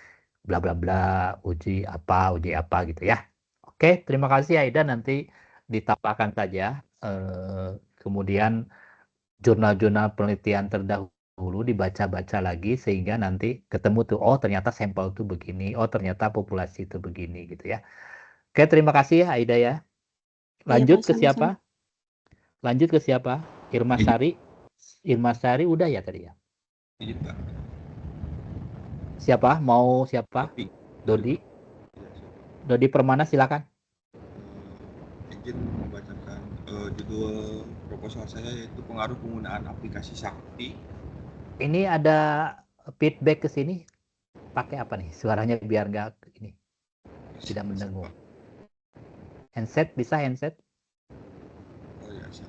bla bla bla, uji apa gitu ya. Oke, terima kasih Aida, nanti ditambahkan saja. Kemudian jurnal-jurnal penelitian terdahulu dibaca-baca lagi sehingga nanti ketemu tuh, oh ternyata sampel itu begini, oh ternyata populasi itu begini gitu ya. Oke, terima kasih ya Aida ya. Lanjut ke siapa? Lanjut ke siapa? Irma Sari. Irma Sari udah ya tadi ya? Iya, Pak. Siapa? Mau siapa? Dodi. Dodi Permana silakan. Izin membacakan judul proposal saya, yaitu pengaruh penggunaan aplikasi Sakti. Ini ada feedback ke sini. Pakai apa nih? Suaranya biar nggak ini tidak mendengung. Handset bisa handset? Oh ya, siap.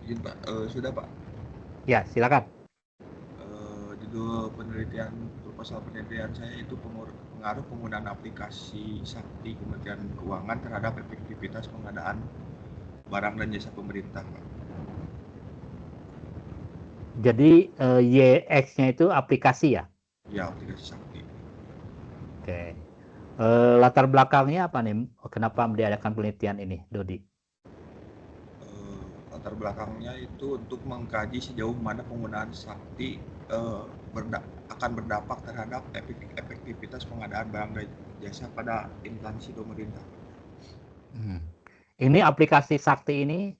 Izin Pak, sudah Pak? Ya, silakan. Judul proposal penelitian saya itu pengaruh penggunaan aplikasi Sakti Kementerian Keuangan terhadap efektivitas pengadaan barang dan jasa pemerintah, Pak. Jadi YX-nya itu aplikasi ya? Ya, aplikasi Sakti. Oke. Latar belakangnya apa nih? Kenapa diadakan penelitian ini, Dodi? Latar belakangnya itu untuk mengkaji sejauh mana penggunaan Sakti akan berdampak terhadap efektivitas pengadaan barang dan jasa pada instansi pemerintah. Ini aplikasi Sakti ini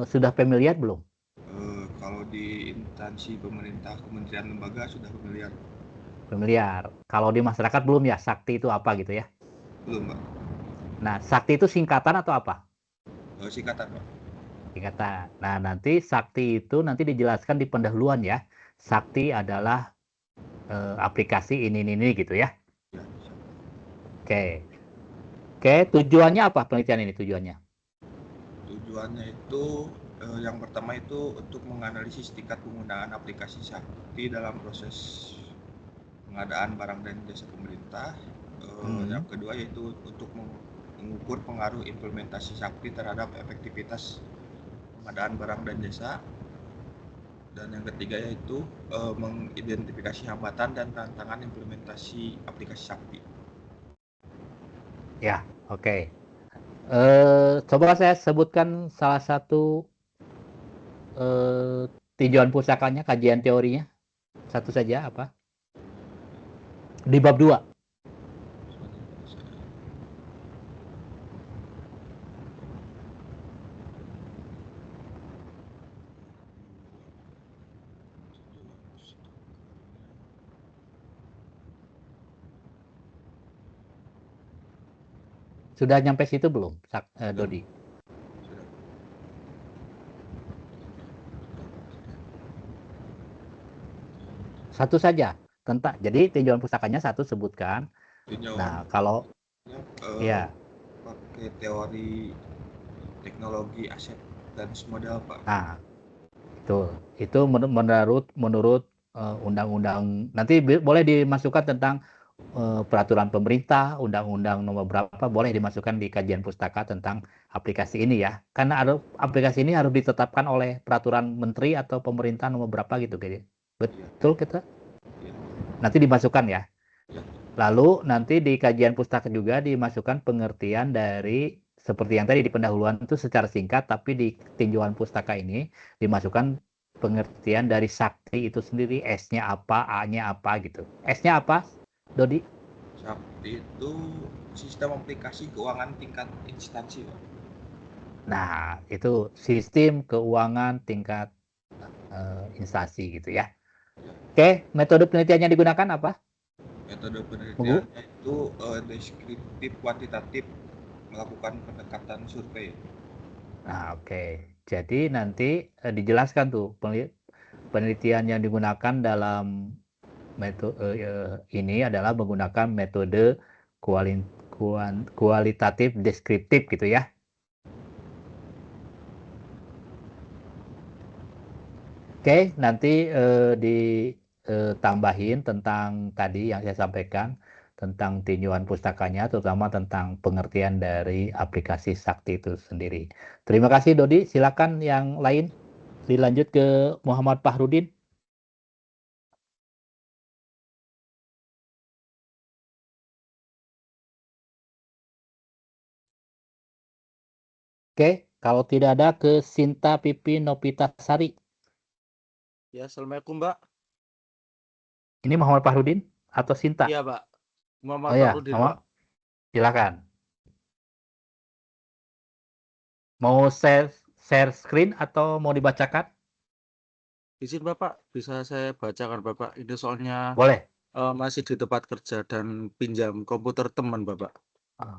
sudah familiar belum? Kalau di instansi pemerintah, kementerian, lembaga sudah familiar. Familiar. Kalau di masyarakat belum ya, Sakti itu apa gitu ya? Belum, Pak. Nah, Sakti itu singkatan atau apa? Singkatan, Pak. Singkatan. Nah, nanti Sakti itu nanti dijelaskan di pendahuluan ya. Sakti adalah aplikasi ini gitu ya. Ya. Oke. Tujuannya apa penelitian ini tujuannya? Tujuannya itu yang pertama itu untuk menganalisis tingkat penggunaan aplikasi Sakti dalam proses pengadaan barang dan jasa pemerintah. Yang kedua yaitu untuk mengukur pengaruh implementasi Sakti terhadap efektivitas pengadaan barang dan jasa. Dan yang ketiga yaitu mengidentifikasi hambatan dan tantangan implementasi aplikasi Sakti. Ya, oke. Coba saya sebutkan salah satu tinjauan pusakanya, kajian teorinya. Satu saja apa? Di bab 2. Sudah nyampe situ belum, Dodi? Satu saja. Jadi tinjauan pusakanya satu sebutkan. Nah, kalau ya pakai teori teknologi aset dan modal, Pak. Nah, itu menurut undang-undang, nanti boleh dimasukkan tentang peraturan pemerintah, undang-undang nomor berapa, boleh dimasukkan di kajian pustaka tentang aplikasi ini ya. Karena aplikasi ini harus ditetapkan oleh peraturan menteri atau pemerintah nomor berapa gitu kayaknya. Betul kita? Nanti dimasukkan ya. Lalu nanti di kajian pustaka juga dimasukkan pengertian dari seperti yang tadi di pendahuluan itu secara singkat, tapi di tinjauan pustaka ini dimasukkan pengertian dari sakti itu sendiri, S-nya apa, A-nya apa gitu. S-nya apa, Dodi? Sakti itu sistem aplikasi keuangan tingkat instansi, Pak. Nah, itu sistem keuangan tingkat instansi gitu ya. Oke, metode penelitian yang digunakan apa? Metode penelitiannya itu deskriptif kuantitatif, melakukan pendekatan survei. Nah, oke. Jadi nanti dijelaskan tuh penelitian yang digunakan dalam metode ini adalah menggunakan metode kualitatif deskriptif gitu ya. Oke, nanti ditambahin tentang tadi yang saya sampaikan tentang tinjauan pustakanya, terutama tentang pengertian dari aplikasi sakti itu sendiri. Terima kasih Dodi, silakan yang lain dilanjut ke Muhammad Fahrudin. Oke, kalau tidak ada ke Sinta Pipi Nopitasari. Ya, Assalamualaikum, Mbak. Ini Muhammad Fahrudin atau Sinta? Iya, Pak. Muhammad Oh ya, Fahrudin, Pak. Silakan. Mau share screen atau mau dibacakan? Izin Bapak, bisa saya bacakan Bapak. Ini soalnya Boleh. Masih di tempat kerja dan pinjam komputer teman Bapak.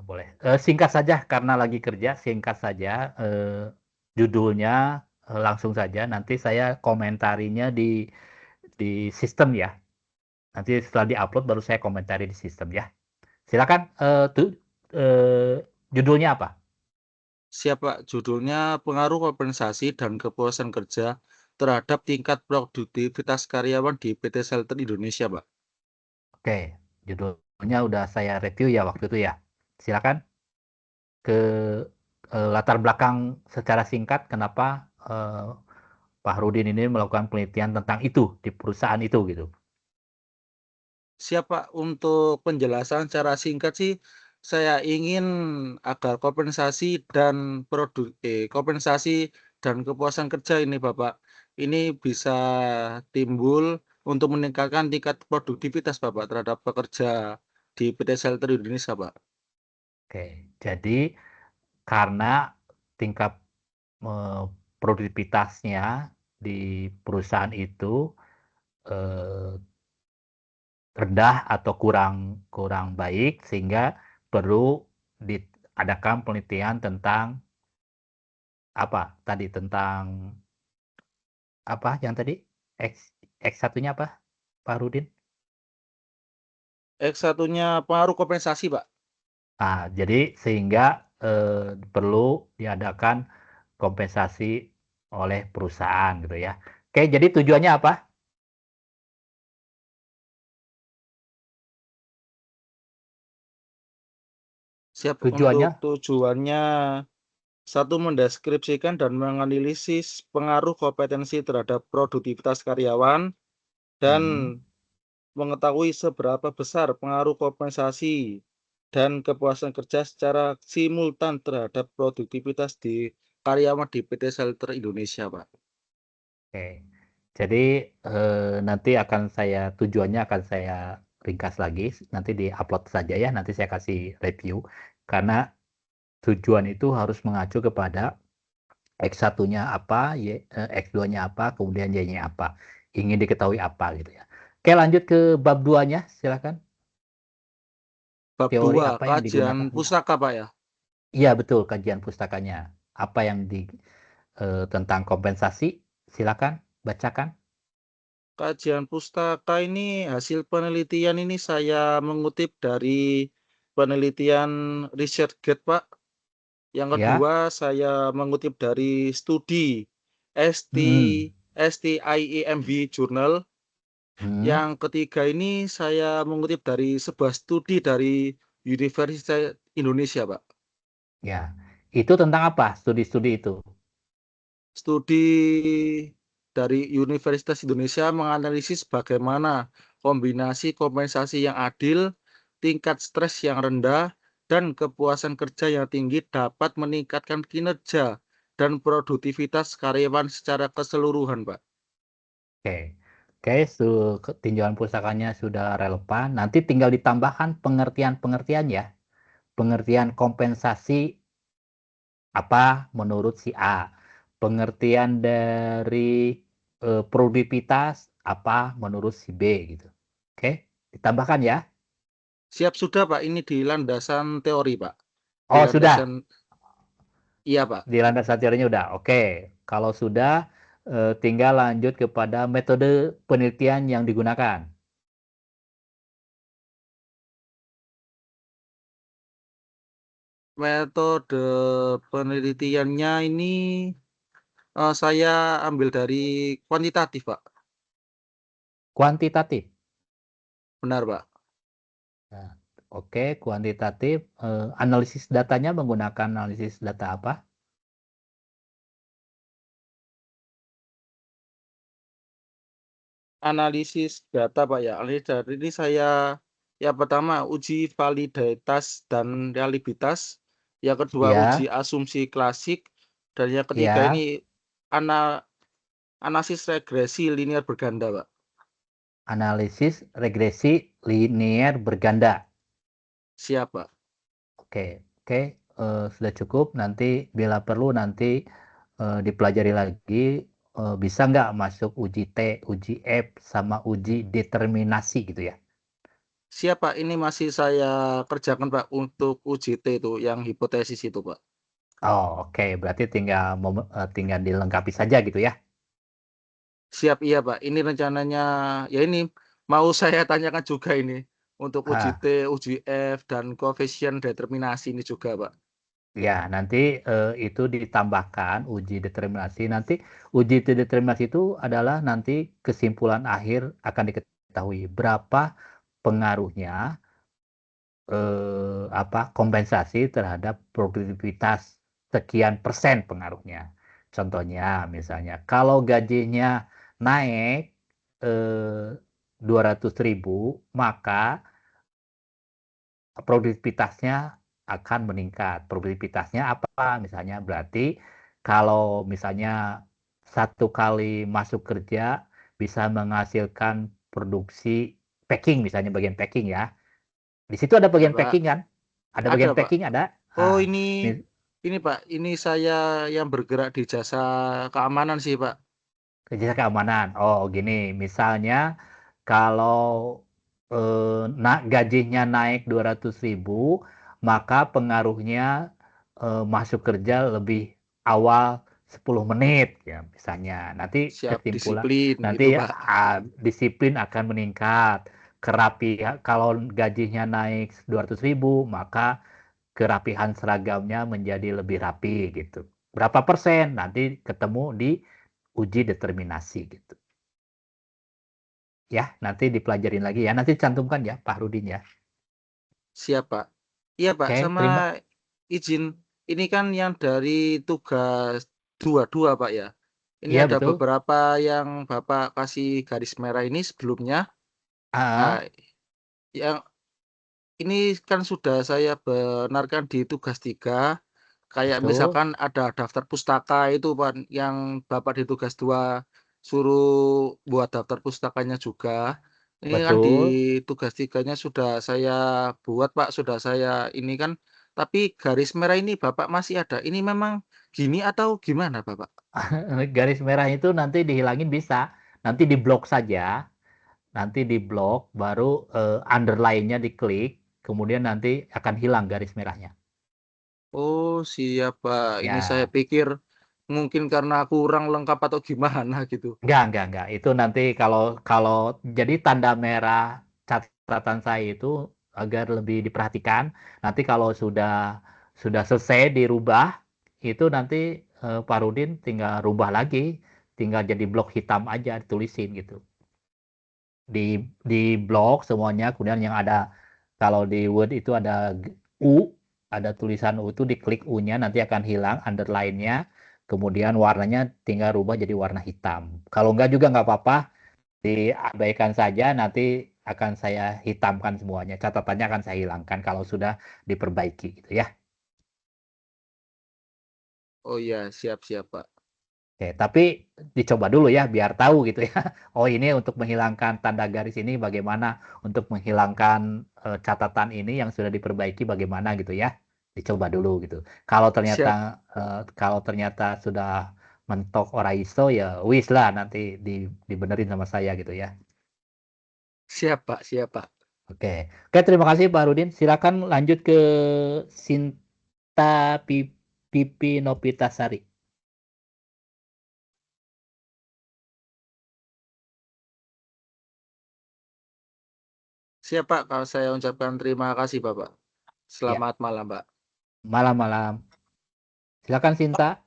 Boleh. Singkat saja karena lagi kerja, singkat saja judulnya langsung saja. Nanti saya komentarinya di sistem ya. Nanti setelah diupload baru saya komentari di sistem ya. Silakan. Judulnya apa? Siapa judulnya pengaruh kompensasi dan kepuasan kerja terhadap tingkat produktivitas karyawan di PT Shelter Indonesia, Pak. Oke, judulnya udah saya review ya waktu itu ya. Silakan ke latar belakang secara singkat kenapa Pak Rudin ini melakukan penelitian tentang itu di perusahaan itu gitu. Siapa untuk penjelasan secara singkat sih saya ingin agar kompensasi dan kompensasi dan kepuasan kerja ini Bapak ini bisa timbul untuk meningkatkan tingkat produktivitas Bapak terhadap pekerja di PT Shelter Indonesia Pak. Oke, jadi karena tingkat produktivitasnya di perusahaan itu rendah atau kurang baik sehingga perlu diadakan penelitian tentang apa tadi tentang apa yang tadi X1-nya apa Pak Rudin? X1-nya pengaruh kompensasi Pak. Nah, jadi sehingga perlu diadakan kompensasi oleh perusahaan gitu ya. Oke, jadi tujuannya apa? Siap Tujuannya? untuk tujuannya satu mendeskripsikan dan menganalisis pengaruh kompetensi terhadap produktivitas karyawan dan mengetahui seberapa besar pengaruh kompensasi dan kepuasan kerja secara simultan terhadap produktivitas di karyawan di PT Shelter Indonesia, Pak. Oke. Jadi nanti tujuannya akan saya ringkas lagi, nanti di-upload saja ya, nanti saya kasih review. Karena tujuan itu harus mengacu kepada X1-nya apa, X2-nya apa, kemudian Y-nya apa. Ingin diketahui apa gitu ya. Oke, lanjut ke bab 2-nya, silakan. Bab Teori 2, apa yang digunakan? kajian pustaka, Pak ya? Iya, betul, kajian pustakanya. Apa yang tentang kompensasi, silakan bacakan. Kajian pustaka ini hasil penelitian ini saya mengutip dari penelitian ResearchGate, Pak. Yang Ya. kedua saya mengutip dari studi STIEMB Journal. Yang ketiga ini saya mengutip dari sebuah studi dari Universitas Indonesia, Pak. Ya. Itu tentang apa studi-studi itu? Studi dari Universitas Indonesia menganalisis bagaimana kombinasi kompensasi yang adil, tingkat stres yang rendah, dan kepuasan kerja yang tinggi dapat meningkatkan kinerja dan produktivitas karyawan secara keseluruhan, Pak. Oke. Oke, tinjauan pustakanya sudah relevan. Nanti tinggal ditambahkan pengertian-pengertian ya. Pengertian kompensasi apa menurut si A. Pengertian dari produktivitas apa menurut si B gitu. Oke, ditambahkan ya. Siap sudah, Pak. Ini di landasan teori, Pak. Di Oh, landasan... sudah. Iya, Pak. Di landasan teorinya udah. Oke, kalau sudah tinggal lanjut kepada metode penelitian yang digunakan. Metode penelitiannya ini saya ambil dari kuantitatif, Pak. Kuantitatif. Benar, Pak. Nah, oke, kuantitatif. Analisis datanya menggunakan analisis data apa? Analisis data, Pak ya. Analisis data ini saya yang pertama uji validitas dan realitas, yang kedua Ya, uji asumsi klasik, dan yang ketiga ya. ini analisis regresi linear berganda, Pak. Analisis regresi linear berganda. Siap, Pak. Oke, sudah cukup. Nanti bila perlu nanti dipelajari lagi. Bisa nggak masuk uji T, uji F, sama uji determinasi gitu ya? Siap, Pak. Ini masih saya kerjakan, Pak, untuk uji T itu, yang hipotesis itu, Pak. Oh, oke. Berarti tinggal dilengkapi saja gitu ya? Siap, iya, Pak. Ini rencananya, ya ini mau saya tanyakan juga ini. Untuk uji Ah, T, uji F, dan koefisien determinasi ini juga, Pak. ya, nanti itu ditambahkan uji determinasi. Nanti uji determinasi itu adalah nanti kesimpulan akhir akan diketahui berapa pengaruhnya kompensasi terhadap produktivitas sekian persen pengaruhnya. Contohnya misalnya kalau gajinya naik 200.000 maka produktivitasnya akan meningkat. Produktivitasnya apa? Misalnya berarti kalau misalnya satu kali masuk kerja bisa menghasilkan produksi packing, misalnya bagian packing ya. Di situ ada Ya, bagian Pak. packing kan? Ada Ada, bagian Pak. packing ada. Oh, Nah, ini Pak. Ini saya yang bergerak di jasa keamanan sih, Pak. jasa keamanan. Oh, gini, misalnya kalau gajinya naik 200.000, maka pengaruhnya masuk kerja lebih awal 10 menit ya misalnya. Nanti Siap, kesimpulan disiplin gitu, nanti Pak. disiplin akan meningkat. Kalau gajinya naik 200.000, maka kerapihan seragamnya menjadi lebih rapi gitu. Berapa persen nanti ketemu di uji determinasi gitu. Ya, nanti dipelajarin lagi ya. Nanti cantumkan ya Pak Rudin ya. Siap, Pak. Iya, Pak. Oke, Sama terima. izin, ini kan yang dari tugas 22, Pak ya. Ini Iya, ada betul. beberapa yang Bapak kasih garis merah ini sebelumnya. Ah, Nah, yang ini kan sudah saya benarkan di tugas 3, kayak Betul, misalkan ada daftar pustaka itu Pak, yang Bapak di tugas 2 suruh buat daftar pustakanya juga. Ini kan di betul. tugas 3-nya sudah saya buat Pak, sudah saya ini kan, tapi garis merah ini Bapak masih ada. Ini memang gini atau gimana Bapak? Garis merah itu nanti dihilangin bisa. Nanti diblok saja. Nanti diblok, baru underline-nya diklik, kemudian nanti akan hilang garis merahnya. Oh, siap Pak. Ini saya Ya, pikir mungkin karena kurang lengkap atau gimana gitu. enggak. Itu nanti kalau kalau jadi tanda merah catatan saya itu agar lebih diperhatikan. Nanti kalau sudah selesai dirubah, itu nanti Pak Rudin tinggal rubah lagi, tinggal jadi blok hitam aja ditulisin gitu. Di blok semuanya, kemudian yang ada kalau di Word itu ada U, ada tulisan U itu diklik U-nya nanti akan hilang underline-nya, kemudian warnanya tinggal rubah jadi warna hitam. Kalau enggak juga enggak apa-apa, diabaikan saja, nanti akan saya hitamkan semuanya, catatannya akan saya hilangkan kalau sudah diperbaiki gitu ya. Oh iya, siap Pak. Oke, tapi dicoba dulu ya biar tahu gitu ya. Oh, ini untuk menghilangkan tanda garis ini bagaimana, untuk menghilangkan catatan ini yang sudah diperbaiki bagaimana gitu ya. Dicoba dulu gitu. Kalau ternyata Siap, sudah mentok ora iso ya wis lah nanti dibenerin sama saya gitu ya. siap Pak. Oke. Oke, terima kasih Pak Rudin. Silakan lanjut ke Sinta Pipi Nopitasari. Siap Pak, kalau saya ucapkan terima kasih Bapak. Ya, Selamat malam Pak. malam-malam. Silakan Sinta.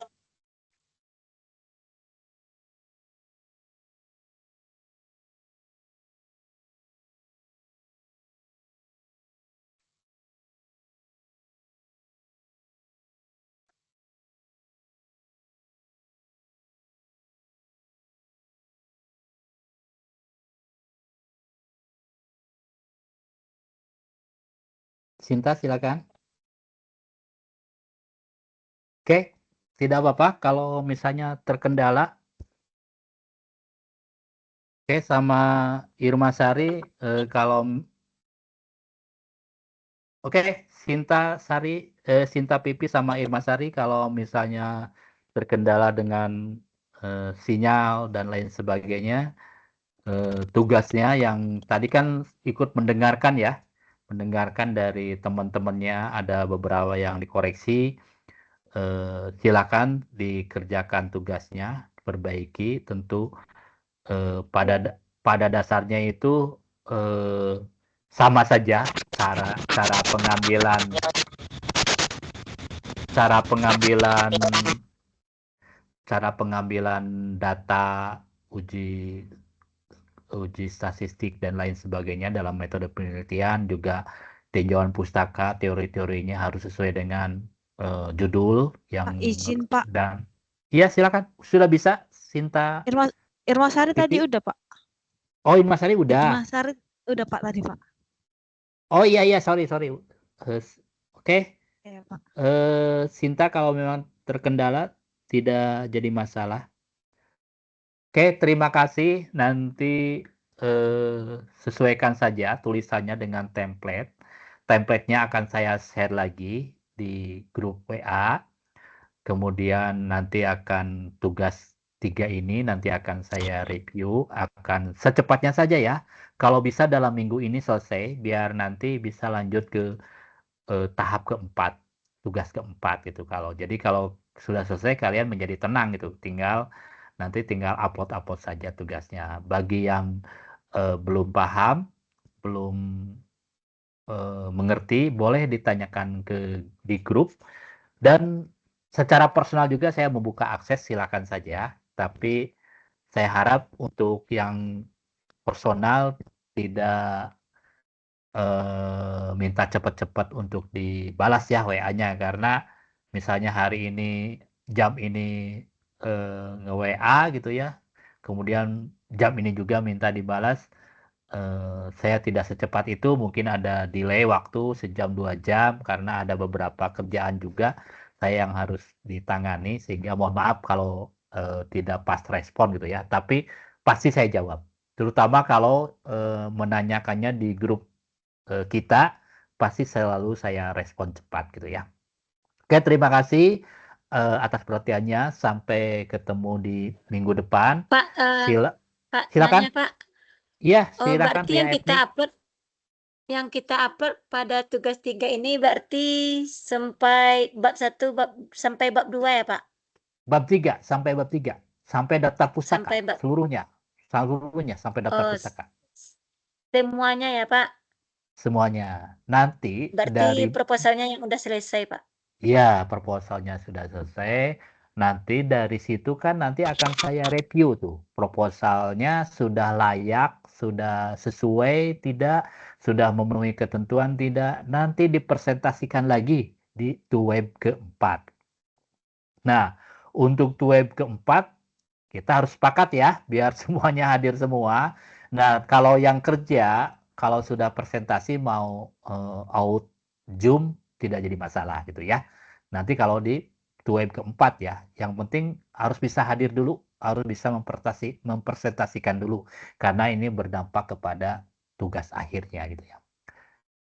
Sinta silakan. Oke, tidak apa-apa kalau misalnya terkendala. Oke, sama Irma Sari, kalau oke, Sinta Pipi sama Irma Sari kalau misalnya terkendala dengan sinyal dan lain sebagainya, tugasnya yang tadi kan ikut mendengarkan ya, mendengarkan dari teman-temannya ada beberapa yang dikoreksi. Silakan dikerjakan tugasnya, perbaiki. Tentu pada dasarnya itu sama saja cara pengambilan cara pengambilan data uji statistik dan lain sebagainya dalam metode penelitian, juga tinjauan pustaka teori-teorinya harus sesuai dengan judul yang izin Pak, dan iya silakan. Sudah bisa Sinta Irma Sari tadi Pipi? udah Pak. Oh, Irma Sari Irma udah. Sari udah Pak tadi Pak. Oh iya sorry. Oke. Iya Pak. Sinta kalau memang terkendala tidak jadi masalah. Oke, terima kasih. Nanti sesuaikan saja tulisannya dengan template. Template-nya akan saya share lagi di grup WA. Kemudian nanti akan tugas 3 ini nanti akan saya review, akan secepatnya saja ya. Kalau bisa dalam minggu ini selesai, biar nanti bisa lanjut ke tahap keempat, tugas keempat gitu. Kalau sudah selesai kalian menjadi tenang gitu, nanti tinggal upload saja tugasnya. Bagi yang belum paham, belum mengerti, boleh ditanyakan di grup, dan secara personal juga saya membuka akses, silakan saja. Tapi saya harap untuk yang personal tidak minta cepat-cepat untuk dibalas ya WA-nya, karena misalnya hari ini jam ini nge-WA gitu ya, kemudian jam ini juga minta dibalas, saya tidak secepat itu, mungkin ada delay waktu sejam 2 jam karena ada beberapa kerjaan juga saya yang harus ditangani, sehingga mohon maaf kalau tidak pas respon gitu ya. Tapi pasti saya jawab, terutama kalau menanyakannya di grup kita, pasti selalu saya respon cepat gitu ya. Oke, terima kasih atas perhatiannya. Sampai ketemu di minggu depan. Pak, Silakan. nanya Pak. Iya, Oh, silakan berarti via yang kita etnik. upload pada tugas 3 ini berarti sampai bab 1 sampai bab 2 ya, Pak? Bab 3 sampai bab 3. Sampai daftar pustaka Sampai bab seluruhnya. Seluruhnya sampai daftar oh, pustaka. semuanya ya, Pak. Semuanya. Nanti Berarti dari proposalnya yang udah selesai, Pak. ya, proposalnya sudah selesai. Nanti dari situ kan nanti akan saya review tuh. Proposalnya sudah layak, sudah sesuai tidak, sudah memenuhi ketentuan tidak. Nanti dipresentasikan lagi di web keempat. Nah, untuk web keempat kita harus sepakat ya, biar semuanya hadir semua. Nah, kalau yang kerja, kalau sudah presentasi mau out Zoom tidak jadi masalah gitu ya. Nanti kalau di web keempat ya, yang penting harus bisa hadir dulu, harus bisa mempresentasikan dulu, karena ini berdampak kepada tugas akhirnya gitu ya.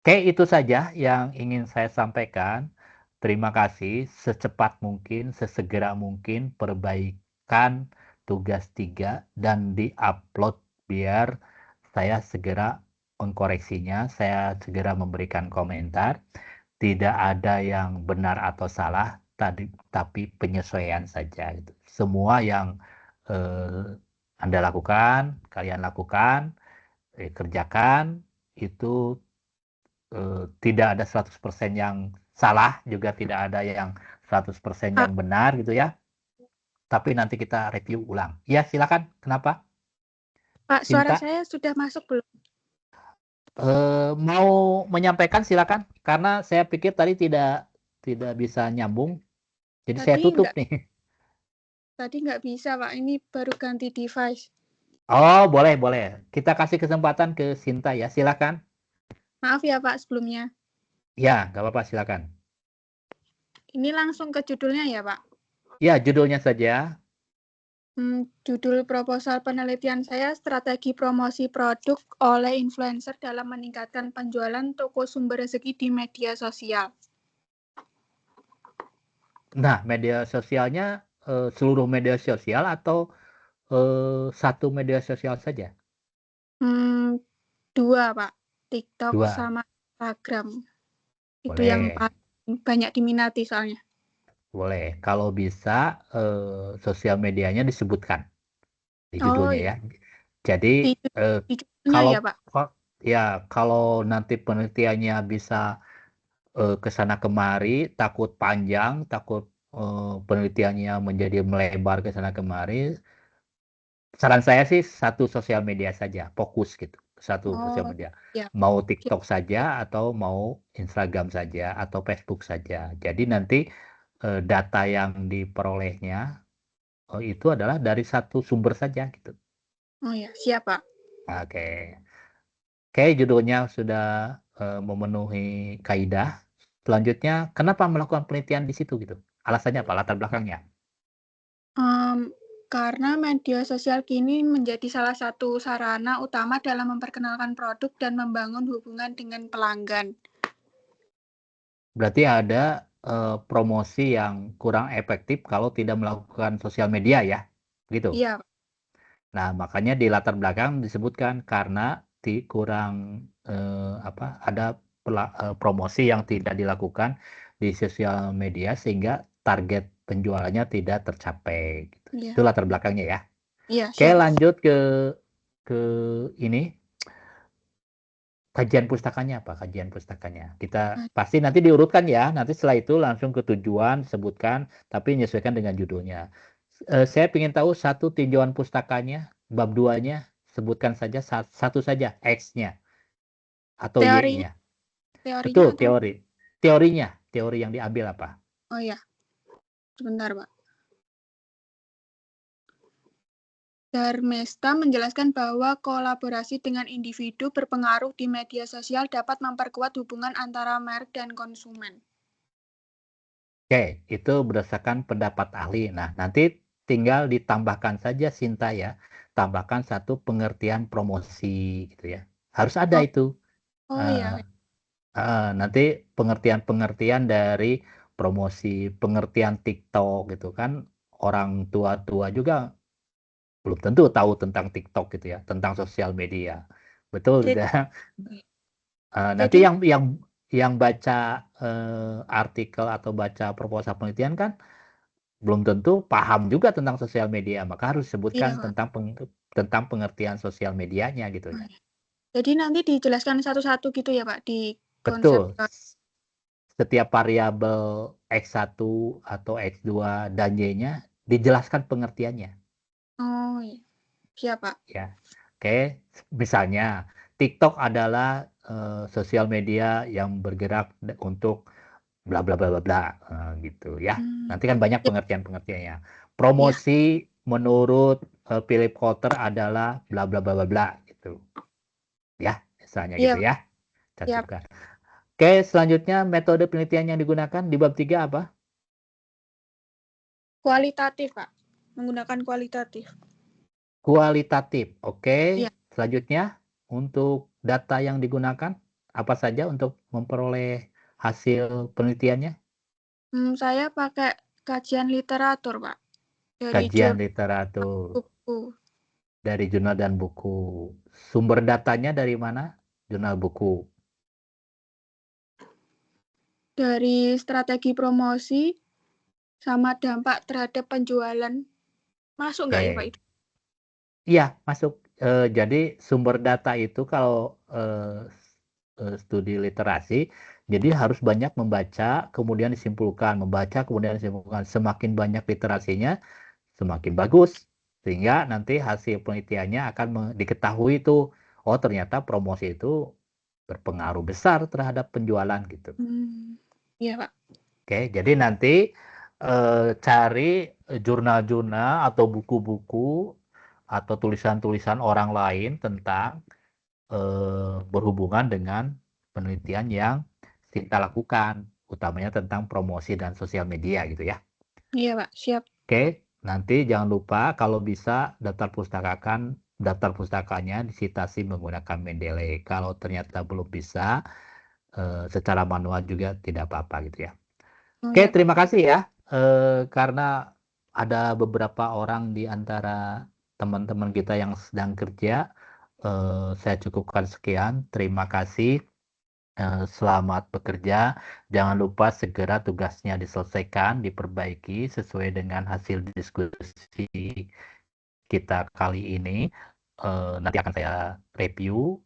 Oke, itu saja yang ingin saya sampaikan. Terima kasih, secepat mungkin, sesegera mungkin perbaikan tugas 3 dan di-upload biar saya segera mengkoreksinya, saya segera memberikan komentar. Tidak ada yang benar atau salah, tapi penyesuaian saja. Gitu. Semua yang Anda lakukan, kalian lakukan, kerjakan, itu tidak ada 100% yang salah, juga tidak ada yang 100% yang benar gitu ya. Tapi nanti kita review ulang. Ya, silakan. Kenapa? Pak, suara saya sudah masuk belum? Mau menyampaikan silakan, karena saya pikir tadi tidak bisa nyambung, jadi saya tutup nih. Tadi nggak bisa Pak, ini baru ganti device. Oh, boleh. Kita kasih kesempatan ke Sinta ya, silakan. Maaf ya Pak sebelumnya. Ya, nggak apa-apa, silakan. Ini langsung ke judulnya ya Pak? Ya, judulnya saja. Judul proposal penelitian saya, strategi promosi produk oleh influencer dalam meningkatkan penjualan toko sumber rezeki di media sosial. Nah, media sosialnya seluruh media sosial atau satu media sosial saja? 2 Pak, TikTok 2. sama Instagram. Itu Boleh. yang paling banyak diminati soalnya. Boleh, kalau bisa sosial medianya disebutkan di judulnya ya. Jadi kalau ya, Pak? Kalau nanti penelitiannya bisa ke sana kemari, takut panjang, takut penelitiannya menjadi melebar ke sana kemari. Saran saya sih satu sosial media saja, fokus gitu, satu sosial media. Ya. Mau TikTok saja atau mau Instagram saja atau Facebook saja. Jadi nanti data yang diperolehnya itu adalah dari satu sumber saja gitu. Oh ya, siap Pak. Oke, judulnya sudah memenuhi kaidah. Selanjutnya, kenapa melakukan penelitian di situ gitu? Alasannya apa? Latar belakangnya? Karena media sosial kini menjadi salah satu sarana utama dalam memperkenalkan produk dan membangun hubungan dengan pelanggan. Berarti ada promosi yang kurang efektif kalau tidak melakukan sosial media ya, gitu. Iya. Nah, makanya di latar belakang disebutkan karena kurang ada promosi yang tidak dilakukan di sosial media sehingga target penjualannya tidak tercapai. Gitu. Iya. Itu latar belakangnya ya. Iya. Oke, lanjut ke ini. Kajian pustakanya apa? Kajian pustakanya. Kita pasti nanti diurutkan ya. Nanti setelah itu langsung ke tujuan, sebutkan, tapi menyesuaikan dengan judulnya. Saya ingin tahu satu tinjauan pustakanya, bab 2-nya, sebutkan saja satu saja, X-nya atau Y-nya. Betul, teori. Teorinya, teori yang diambil apa? Oh ya, sebentar Pak. Darmesta menjelaskan bahwa kolaborasi dengan individu berpengaruh di media sosial dapat memperkuat hubungan antara merek dan konsumen. Oke, itu berdasarkan pendapat ahli. Nah, nanti tinggal ditambahkan saja Sinta ya, tambahkan satu pengertian promosi gitu ya. Harus ada itu. Oh iya. Nanti pengertian-pengertian dari promosi, pengertian TikTok gitu kan. Orang tua-tua juga belum tentu tahu tentang TikTok gitu ya, tentang sosial media. Betul Jadi- tidak? Nanti Jadi- yang baca artikel atau baca proposal penelitian kan belum tentu paham juga tentang sosial media, maka harus disebutkan Iya, tentang pengertian sosial medianya gitu ya. Jadi nanti dijelaskan satu-satu gitu ya Pak di Betul. konsep. Setiap variabel X1 atau X2 dan Y-nya dijelaskan pengertiannya. Oh iya. Siap Pak. Ya. Oke, misalnya TikTok adalah sosial media yang bergerak untuk bla bla bla bla bla gitu ya. Nanti kan banyak pengertian-pengertiannya. Promosi menurut Philip Kotler adalah bla bla bla bla bla gitu. Ya, misalnya Iya, gitu ya. Siap. Cantumkan. Oke, selanjutnya metode penelitian yang digunakan di bab 3 apa? Kualitatif Pak. Menggunakan kualitatif. Kualitatif. Oke. Iya. Selanjutnya untuk data yang digunakan apa saja untuk memperoleh hasil penelitiannya? Saya pakai kajian literatur, Pak. Dari Kajian literatur buku. dari jurnal dan buku. Sumber datanya dari mana? Jurnal buku. Dari strategi promosi sama dampak terhadap penjualan. Masuk nggak ya Pak itu? Iya, masuk. Jadi sumber data itu kalau studi literasi, jadi harus banyak membaca, kemudian disimpulkan, membaca, kemudian disimpulkan. Semakin banyak literasinya, semakin bagus. Sehingga nanti hasil penelitiannya akan diketahui itu, oh ternyata promosi itu berpengaruh besar terhadap penjualan gitu. Iya Pak. Oke, jadi nanti cari jurnal-jurnal atau buku-buku atau tulisan-tulisan orang lain tentang berhubungan dengan penelitian yang Sinta lakukan, utamanya tentang promosi dan sosial media gitu ya. Iya Pak, siap. Oke, nanti jangan lupa kalau bisa daftar pustakanya disitasi menggunakan Mendeley. Kalau ternyata belum bisa, secara manual juga tidak apa-apa gitu ya. Oke, terima kasih ya, karena ada beberapa orang di antara teman-teman kita yang sedang kerja. Saya cukupkan sekian. Terima kasih. Selamat bekerja. Jangan lupa segera tugasnya diselesaikan, diperbaiki sesuai dengan hasil diskusi kita kali ini. Nanti akan saya review,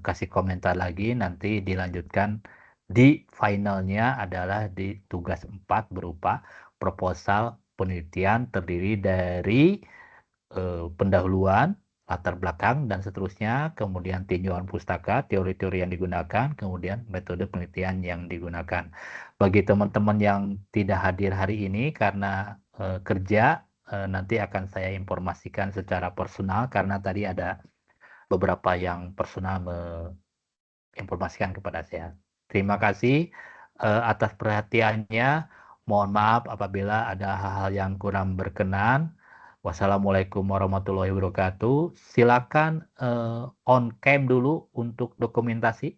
kasih komentar lagi, nanti dilanjutkan di finalnya adalah di tugas 4 berupa proposal penelitian terdiri dari pendahuluan, latar belakang, dan seterusnya, kemudian tinjauan pustaka, teori-teori yang digunakan, kemudian metode penelitian yang digunakan. Bagi teman-teman yang tidak hadir hari ini karena kerja, nanti akan saya informasikan secara personal karena tadi ada beberapa yang personal menginformasikan kepada saya. Terima kasih atas perhatiannya. Mohon maaf apabila ada hal-hal yang kurang berkenan. Wassalamualaikum warahmatullahi wabarakatuh. Silakan on cam dulu untuk dokumentasi.